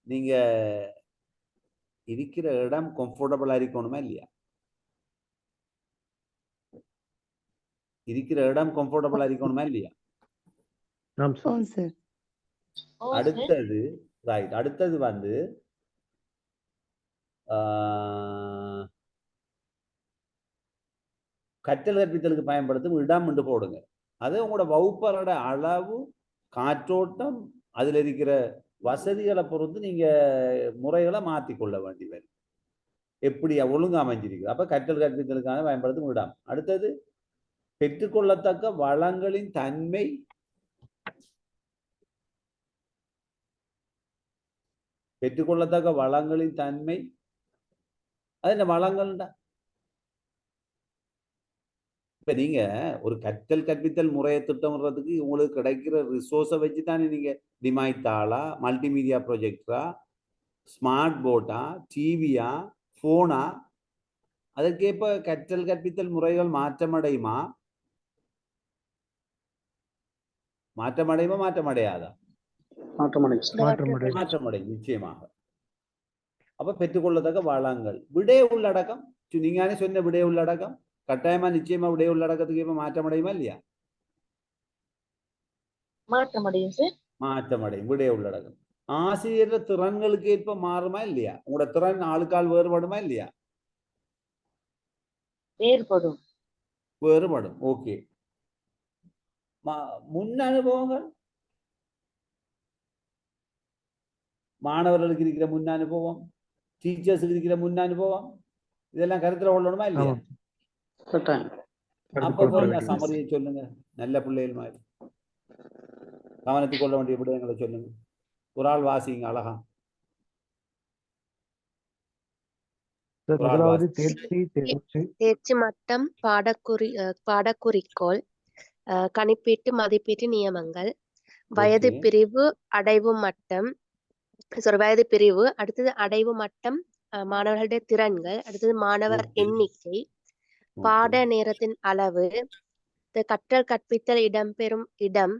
நீங்க இருக்கிற இடம் கம்ஃபர்டபுளா இருக்கணுமா இல்லையா? இருக்கிற இடம் கம்ஃபர்டபுளா இருக்கணுமா இல்லையா? அடுத்தது ரைட், அடுத்தது வந்து கற்றல் கற்பித்தலுக்கு பயன்படுத்தும் இடம் என்று போடுங்க. அது உங்களோட வகுப்பரோட அளவு, காற்றோட்டம், அதுல இருக்கிற வசதிகளை பொறுத்து நீங்க முறைகளை மாற்றிக்கொள்ள வேண்டி வரும். எப்படி ஒழுங்கு அமைஞ்சிருக்கு. அப்ப கற்றல் கற்பித்தலுக்கான பயன்படுத்தும் இடம். அடுத்தது பெற்றுக்கொள்ளத்தக்க வளங்களின் தன்மை, பெற்றுக்கொள்ளத்தக்க வளங்களின் தன்மை. அது என்ன வளங்கள்டா? இப்ப நீங்க ஒரு கற்றல் கற்பித்தல் முறையை திட்டமிடுறதுக்கு உங்களுக்கு கிடைக்கிற ரிசோர்ஸை வச்சு தானே நீங்க டிமைத்தாளா, மல்டிமீடியா ப்ரொஜெக்டரா, ஸ்மார்ட் போர்டா, டிவியா, போனா, அதற்கேற்ப கற்றல் கற்பித்தல் முறைகள் மாற்றமடையுமா? மாற்றமடையாதா? மாற்றமடையும் நிச்சயமாக. அப்ப பெற்றுக்கொள்ளத்தக்க வளங்கள், விடை உள்ளடக்கம். நீங்க சொன்ன விடை உள்ளடக்கம் கட்டாயமா நிச்சயமா விடை உள்ளடக்கத்துக்கு இப்ப மாற்றமடையுமா இல்லையா? மாற்றமடையும் சார். மாற்றமடையும் விடை உள்ளடக்கம். ஆசிரியர் திறன்களுக்கு ஏற்ப மாறுமா இல்லையா? உங்களோட திறன் ஆளுக்கால் வேறுபடுமா இல்லையா? வேறுபடும். ஓகே, முன் அனுபவங்கள், மாணவர்களுக்கு இருக்கிற முன் அனுபவம், டீச்சர்ஸுக்கு இருக்கிற முன் அனுபவம், இதெல்லாம் கருத்துல கொள்ளணுமா இல்லையா? அப்ப சமரியை சொல்லுங்க. நல்ல பிள்ளைகள் மாதிரி கவனத்துக் கொள்ள வேண்டிய விடயங்களை சொல்லுங்க. ஒரு ஆள் வாசிங்க அழகா. தேர்ச்சி மட்டம், பாடக்குறிக்கோள், கணிப்பீட்டு மதிப்பீட்டு நியமங்கள், வயது பிரிவு, அடைவு மட்டம், வயது பிரிவு, அடுத்தது அடைவு மட்டம், மாணவர்களுடைய திறன்கள், அடுத்தது மாணவர் எண்ணிக்கை, பாட நேரத்தின் அளவு, கற்றல் கற்பித்தல் இடம்பெறும் இடம்,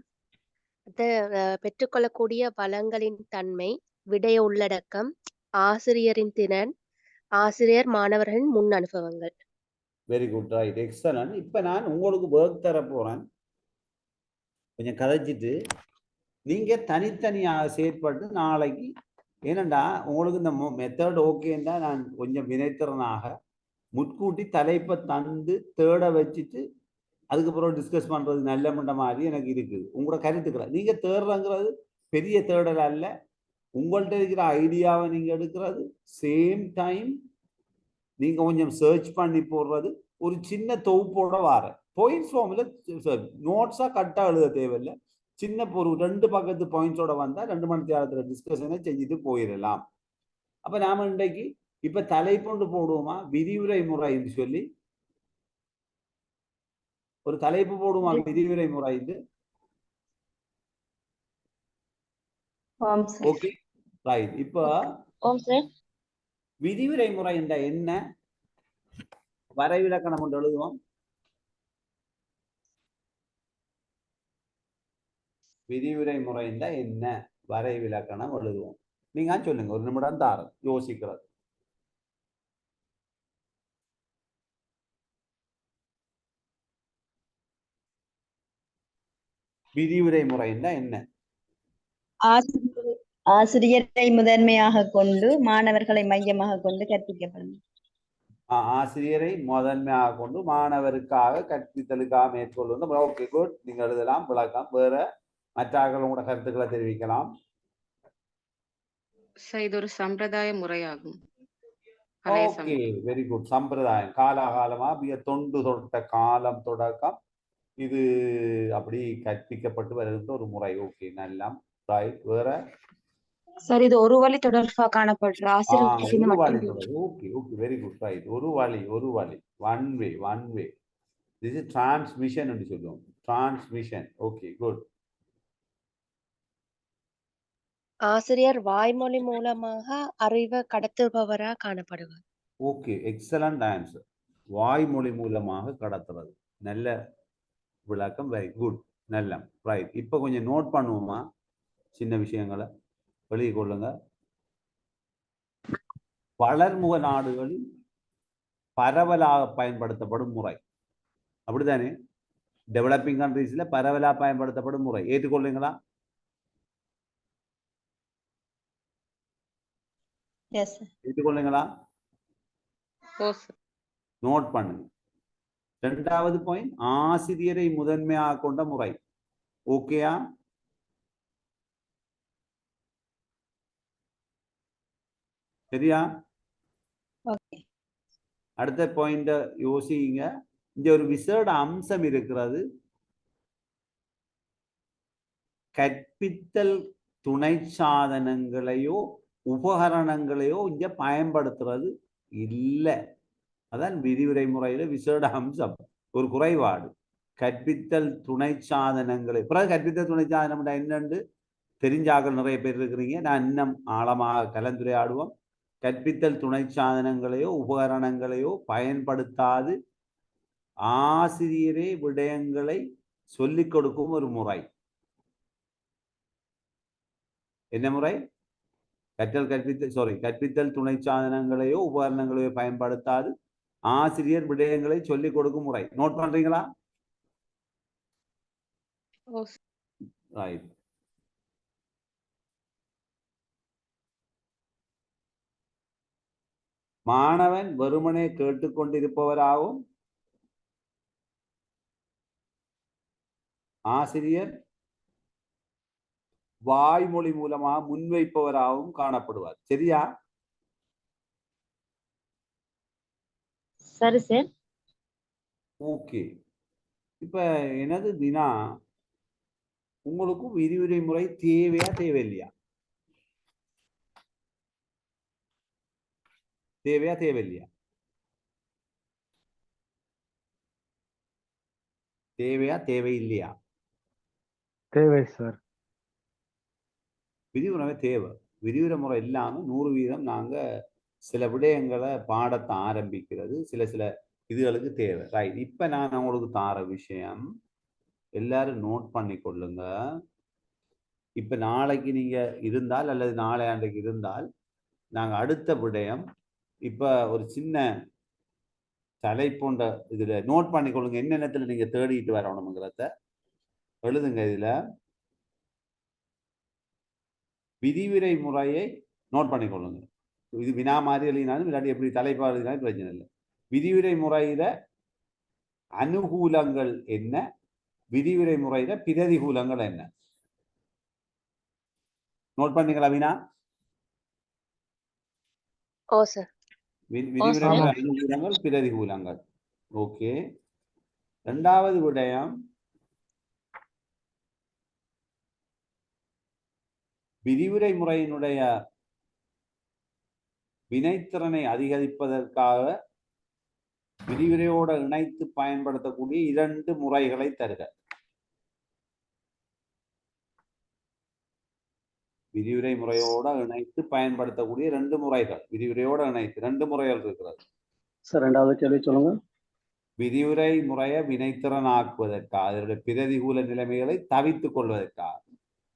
பெற்றுக்கொள்ளக்கூடிய வளங்களின் தன்மை, விடய உள்ளடக்கம், ஆசிரியரின் திறன், ஆசிரியர் மாணவர்களின் முன் அனுபவங்கள். Very good, right, excellent. இப்ப நான் உங்களுக்கு ஒர்க் தர போறேன். கொஞ்சம் கதைச்சிட்டு நீங்க தனித்தனியாக செயற்பட்டு நாளைக்கு, ஏனண்டா உங்களுக்கு இந்த மெத்தட் ஓகேன்னா நான் கொஞ்சம் வினைத்திறனாக முன்கூட்டி தலைப்பை தந்து தேட வச்சுட்டு அதுக்கப்புறம் டிஸ்கஸ் பண்றது நல்ல மண்ட மாதிரி எனக்கு இருக்குது. உங்களோட கருத்துக்களை நீங்க தேடுறங்கிறது பெரிய தேடல் அல்ல. உங்கள்கிட்ட இருக்கிற ஐடியாவை நீங்க எடுக்கிறது, சேம் டைம் நீங்க கொஞ்சம் சர்ச் பண்ணி போடுறது, ஒரு சின்ன தொகுப்போட வார பாயிண்ட்ஸ் ஃபார்ம்ல நோட்ஸா கட்டா எழுத தேவையில்லை. சின்ன ஒரு 2 பக்கத்து பாயிண்ட்ஸோட வந்தா 2 மணி நேரத்துல டிஸ்கஷனை செஞ்சுட்டு போயிடலாம். அப்ப நாம இன்றைக்கு இப்ப தலைப்பொண்டு போடுவோமா, விரிவுரை முறைன்னு சொல்லி ஒரு தலைப்பு போடுவோமா, விரிவுரை முறை. Okay, right. இப்ப விரிவுரை முறை என்ற என்ன வரைவிலக்கணம் ஒன்று எழுதுவோம். விரிவுரை முறை என்ற என்ன வரைவிலக்கணம் எழுதுவோம். நீங்க சொல்லுங்க, ஒரு நிமிடம் தார யோசிக்கிறது. விரிவுரை முறை என்ன? ஆசிரியரை முதன்மையாக கொண்டு மாணவர்களை மையமாக கொண்டு கற்பிக்கப்படும். ஆசிரியரை முதன்மையாக கொண்டு மாணவருக்காக கற்பித்தலுக்காக மேற்கொள்ளும். Okay, good. நீங்க எழுதலாம் விளக்கம். வேற மற்றார்கள் உங்களோட கருத்துக்களை தெரிவிக்கலாம். சார் இது ஒரு சம்பிரதாய முறையாகும். பழைய ஓகே, வெரி குட். சம்பிரதாயம் காலாகாலமா மிக தொண்டு தொட்ட காலம் தொடக்கம் இது அப்படி கற்பிக்கப்பட்டு வருகின்ற ஒரு முறை. ஓகே, நல்லா. ரைட். வேற சார் இது ஒரு வழி தொடர்பா காணப்படுற ஆசிரியர் ஒரு வழி தொடர். Okay okay, very good. Right. ஒரு வழி one way. This is transmission என்று சொல்லுவோம். டிரான்ஸ்மிஷன். Okay, good. ஆசிரியர் வாய்மொழி மூலமாக அறிவை கடத்துபவரா காணப்படுவார். Okay, excellent answer. வாய்மொழி மூலமாக கடத்துறது. நல்ல விளக்கம். Very good. நல்ல. ரைட். இப்போ கொஞ்சம் நோட் பண்ணுவோமா சின்ன விஷயங்களை வெளியே கொள்ளுங்க. வளர்முக நாடுகளில் பரவலாக பயன்படுத்தப்படும் முறை அப்படித்தானே? டெவலப்பிங் கண்ட்ரீஸ்ல பரவலாக பயன்படுத்தப்படும் முறை ஏற்றுக்கொள்ளுங்களா? ஏற்றுக்கொள்ளுங்களா? நோட் பண்ணுங்க. 2வது பாயிண்ட், ஆசிரியரை முதன்மையாக கொண்ட முறை. ஓகேயா? சரியா? அடுத்த பாயிண்ட் யோசிங்க. இங்க ஒரு விசேட அம்சம் இருக்கிறது. கற்பித்தல் துணை சாதனங்களையோ உபகரணங்களையோ இங்க பயன்படுத்துறது இல்லை. அதான் விரிவுரை முறையில விசேட அம்சம், ஒரு குறைபாடு. கற்பித்தல் துணை சாதனங்களை கற்பித்தல் துணை சாதனம் என்னன்னு தெரிஞ்சாக நிறைய பேர் இருக்கிறீங்க. நான் இன்னும் ஆழமாக கலந்துரையாடுவோம். கற்பித்தல் துணை சாதனங்களையோ உபகரணங்களையோ பயன்படுத்தாது ஆசிரியரே விடயங்களை சொல்லிக் கொடுக்கும் ஒரு முறை. என்ன முறை? கற்பித்தல் துணை சாதனங்களையோ உபகரணங்களையோ பயன்படுத்தாது ஆசிரியர் விடயங்களை சொல்லிக் கொடுக்கும் முறை. நோட் பண்றீங்களா? ரைட். மாணவன் வெறுமனே கேட்டுக்கொண்டிருப்பவராகவும் ஆசிரியர் வாய்மொழி மூலமாக முன்வைப்பவராகவும் காணப்படுவார். சரியா? சரி சார். ஓகே. இப்ப எனது வினா, உங்களுக்கு விரிவுரை முறை தேவையா தேவையில்லையா? தேவையா தேவையில்லையா? தேவையா தேவையில்லையா? தேவை சார். விரிவுரை தேவை. விரிவுரை முறை இல்லாம 100% நாங்க சில விடயங்களை பாடத்தை ஆரம்பிக்கிறது சில இதுகளுக்கு தேவை. ரைட். இப்ப நான் உங்களுக்கு தார விஷயம் எல்லாரும் நோட் பண்ணி கொள்ளுங்க. இப்ப நாளைக்கு நீங்க இருந்தால் அல்லது நாளை அன்றைக்கு இருந்தால் நாங்க அடுத்த விடயம் இப்ப ஒரு சின்ன தலைப்போன்ற இதுல நோட் பண்ணிக்கொள்ளுங்க. என்னென்னத்துல நீங்க தேடிட்டு வரணுங்கிறத எழுதுங்க. இதுல விதிவிரை முறையை நோட் பண்ணிக்கொள்ளுங்க. இது வினா மாதிரி எழுதினாலும் இல்லாட்டி எப்படி தலைப்பாடு எழுதினாலும் பிரச்சனை இல்லை. விதிவிரை முறையில அனுகூலங்கள் என்ன, விதிவிரை முறையில பிரதிகூலங்கள் என்ன? நோட் பண்ணீங்களா வினா? விதிவிரை முறை அனுகூலங்கள் பிரதிகூலங்கள். ஓகே. 2வது விடயம் விதிவிரை முறையினுடைய வினைத்திறனை அதிகரிப்பதற்காக விதிவிரையோடு இணைத்து பயன்படுத்தக்கூடிய 2 முறைகளை தருக. விதிவிரை முறையோட இணைத்து பயன்படுத்தக்கூடிய 2 முறைகள். விதிவிரையோட இணைத்து 2 முறைகள் இருக்கிறது. சார் 2வது கேள்வி சொல்லுங்க. விதிவிரை முறையை வினைத்திறனாக்குவதற்காக, அதனுடைய பிரதிகூல நிலைமைகளை தவித்துக் கொள்வதற்காக,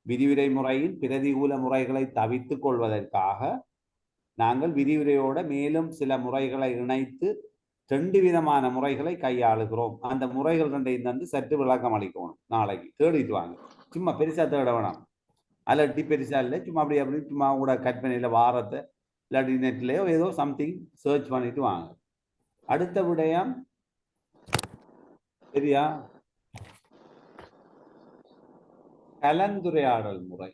விதிவிரை முறையின் பிரதிகூல முறைகளை தவித்துக் கொள்வதற்காக நாங்கள் விதிவிரையோட மேலும் சில முறைகளை இணைத்து 2 விதமான முறைகளை கையாளுகிறோம். அந்த முறைகள் 2ஐயும் தந்து சற்று விளக்கம் அளிக்கணும். நாளைக்கு தேடிட்டு வாங்க. சும்மா பெருசா தேட வேணாம். அலட்டி பெருசா இல்லை, சும்மா அப்படி சும்மா கூட கற்பனையில வாரத்தை இல்லாட்டி நெட்லயோ ஏதோ சம்திங் சர்ச் பண்ணிட்டு வாங்க. அடுத்த விடயம் சரியா? கலந்துரையாடல் முறை.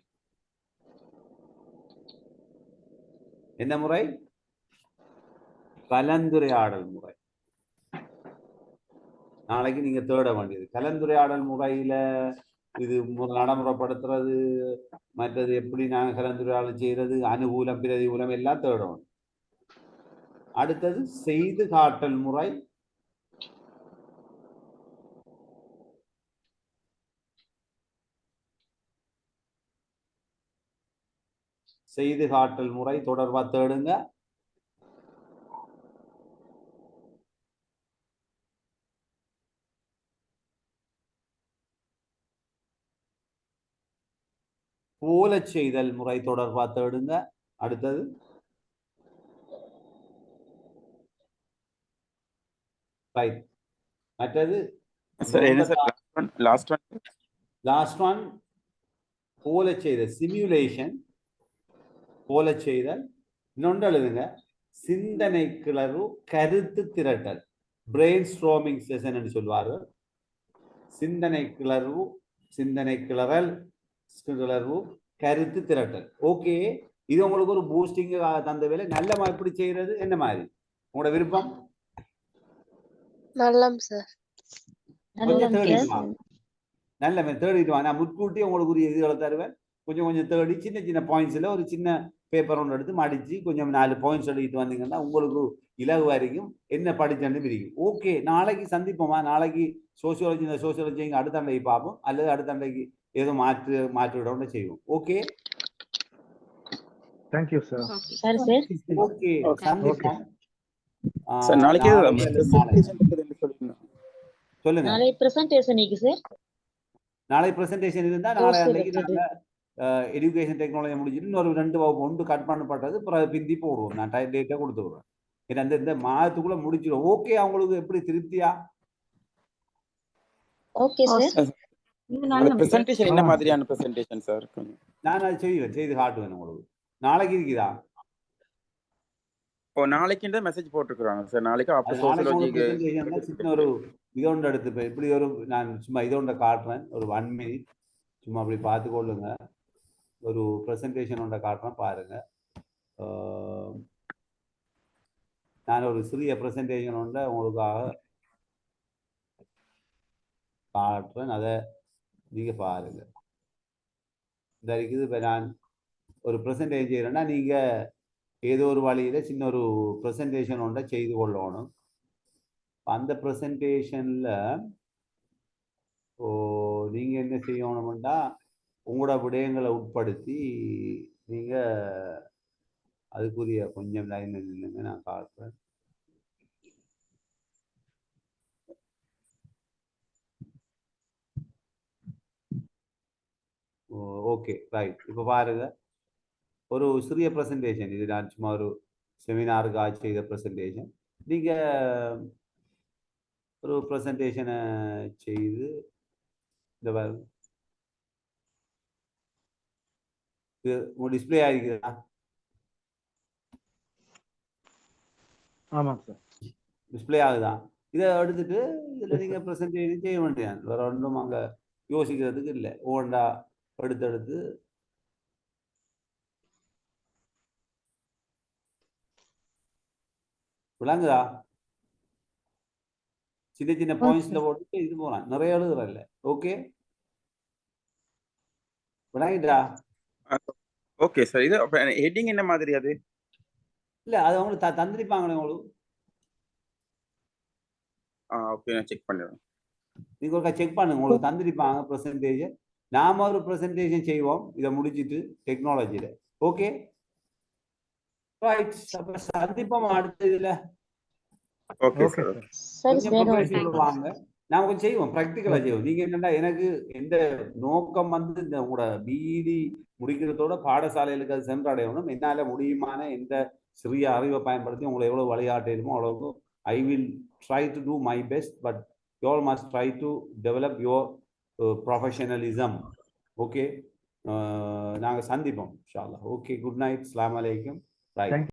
என்ன முறை? கலந்துரையாடல் முறை. நாளைக்கு நீங்க தேட வேண்டியது கலந்துரையாடல் முறையில இது நடைமுறைப்படுத்துறது, மற்றது எப்படி நாங்கள் கலந்துரையாடல் செய்யறது, அனுகூலம் பிரதிகூலம் எல்லாம் தேடணும். அடுத்தது செய்து காட்டல் முறை. செய்து காட்டல் முறை தொடர்பா தேடுங்க. போல செய்தல் முறை தொடர்பா தேடுங்க. அடுத்தது ரைட். மற்றது லாஸ்ட் ஒன் போல செய்தல், சிமுலேஷன், போல செய்தல். இன்னொன்று எழுதுங்க, சிந்தனை கிளறு, கருத்து திரட்டல், பிரெயின் ஸ்ட்ரோமிங் செஷன் என்று சொல்வார்கள். சிந்தனை கிளறு, சிந்தனை கிளறல், கிளறு, கருத்து திரட்டல். ஓகே, இது உங்களுக்கு ஒரு பூஸ்டிங் தந்த வேலை. நல்லமா எப்படி செய்யறது, என்ன மாதிரி உங்களோட விருப்பம்? நல்லம் சார். கொஞ்சம் தேடிட்டு வாங்க, நல்ல தேடிட்டு வாங்க. நான் முன்கூட்டி உங்களுக்கு ஒரு இதுகளை தருவேன். கொஞ்சம் கொஞ்சம் தேடி சின்ன சின்ன பாயிண்ட்ஸ்ல ஒரு சின்ன பேப்பர் ஒன்று எடுத்து மடிச்சு கொஞ்சம் 4 பாயிண்ட்ஸ் எழுதிட்டு வந்தீங்கன்னா உங்களுக்கு இலகு வரைக்கும் என்ன படிச்சேன்னு பிரிக்கும். ஓகே, நாளைக்கு சந்திப்போமா? நாளைக்கு சோசியாலஜி அடுத்த அண்டைக்கு பார்ப்போம், அல்லது அடுத்த அண்டைக்கு ஏதோ மாற்றிவிட செய்வோம். Okay, thank you sir. ஓகே, சந்திப்போம். சொல்லுங்க. நாளை பிரசன்டேஷன் சார். நாளை பிரசன்டேஷன் இருந்தா நாளை அன்னைக்கு நாங்க எஜுகேஷன் டெக்னாலஜி முடிஞ்சிட்டு இன்னொரு 2 வகுப்பு ஒன்று கட் பண்ணப்பட்டது பிந்தி போடுவோம். நான் டைம் டேட்டா கொடுத்து விடுறேன். ஏன்னா இந்த மாதத்துக்குள்ள முடிச்சிடும். ஓகே, அவங்களுக்கு எப்படி திருப்தியா? Okay sir. பிரசன்டேஷன் என்ன மாதிரியான பிரசன்டேஷன் சார்? நான் அதை செய்து காட்டுவேன் உங்களுக்கு. நாளைக்கு இருக்குதா? ஓ, நாளைக்கு மெசேஜ் போட்டுருக்காங்க சார். நாளைக்கு ஆஃப்டர் சோசியாலஜிக்கு சின்ன ஒரு இதோண்ட எடுத்துப்பேன். இப்படி ஒரு நான் சும்மா இதோண்ட காட்டுறேன். ஒரு 1 மினிட் சும்மா அப்படி பார்த்து கொள்ளுங்க. ஒரு ப்ரெசன்டேஷன் ஒன்றை காட்டுறேன் பாருங்க. நான் ஒரு சிறிய ப்ரெசன்டேஷன் ஒன்றை உங்களுக்காக காட்டுறேன். அதை நீங்க பாருங்க. இந்த இருக்குது. இப்போ நான் ஒரு ப்ரெசன்டேஷன் செய்கிறேன்னா நீங்க ஏதோ ஒரு வழியில சின்ன ஒரு ப்ரெசன்டேஷன் ஒன்றை செய்து கொள்ளணும். அந்த ப்ரெசன்டேஷன்ல நீங்க என்ன செய்யணும்னா உங்களோட விடயங்களை உட்படுத்தி நீங்க அதுக்குரிய கொஞ்சம் லைன் இல்லைங்க, நான் காட்டுறேன். Okay, right. இப்போ பாருங்க, ஒரு சிறிய ப்ரெசன்டேஷன் இது. நான் சும்மா ஒரு செமினாருக்காக செய்த ப்ரெசன்டேஷன். நீங்க ஒரு ப்ரெசன்டேஷனை செய்து இந்த டிஸ்பிளே ஆகிருக்குதா? ஆமாம் சார், டிஸ்பிளே ஆகுதா? இதை எடுத்துட்டு இதில் நீங்கள் ப்ரெசன்டேஷன் செய்ய வேண்டியது. வேற ஒன்றும் அங்கே யோசிக்கிறதுக்கு இல்லை. ஓண்டா எடுத்து விளங்குதா? சின்ன சின்ன பாயிண்ட்ஸ்ல போட்டு இது போறான், நிறைய எழுதுறல்ல. ஓகே, விளங்கிட்டா? Okay sir. இது ஹெட்டிங் என்ன மாதிரி? அது இல்ல, அது அவங்களுக்கு தந்திருப்பாங்களே உங்களுக்கு. ஓகே, நான் செக் பண்ணிடுறேன். நீங்க ஒருக்கா செக் பண்ணுங்க, உங்களுக்கு தந்திருப்பாங்க ப்ரெசன்டேஷன். நாம ஒரு ப்ரெசன்டேஷன் செய்வோம் இதை முடிச்சிட்டு டெக்னாலஜியில. Okay, right. அப்ப சந்திப்போம் அடுத்த இதுல. Okay sir. கொஞ்சம் வாங்க, நாம கொஞ்சம் செய்வோம், ப்ராக்டிக்கலா செய்வோம். நீங்க என்னன்னா, எனக்கு எந்த நோக்கம் வந்து இந்த உங்களோட பிஇடி முடிக்கிறதோட பாடசாலைகளுக்கு அது சென்றடையணும். என்னால முடியுமான எந்த சிறிய அறிவை பயன்படுத்தி உங்களை எவ்வளவு வழிகாட்டணுமோ அவ்வளவு I will try to do my best, but you all must try to develop your professionalism. Okay, நாங்க சந்திப்போம் இன்ஷா அல்லாஹ். ஓகே, குட் நைட், அஸ்ஸலாமு அலைக்கும். ரைட்.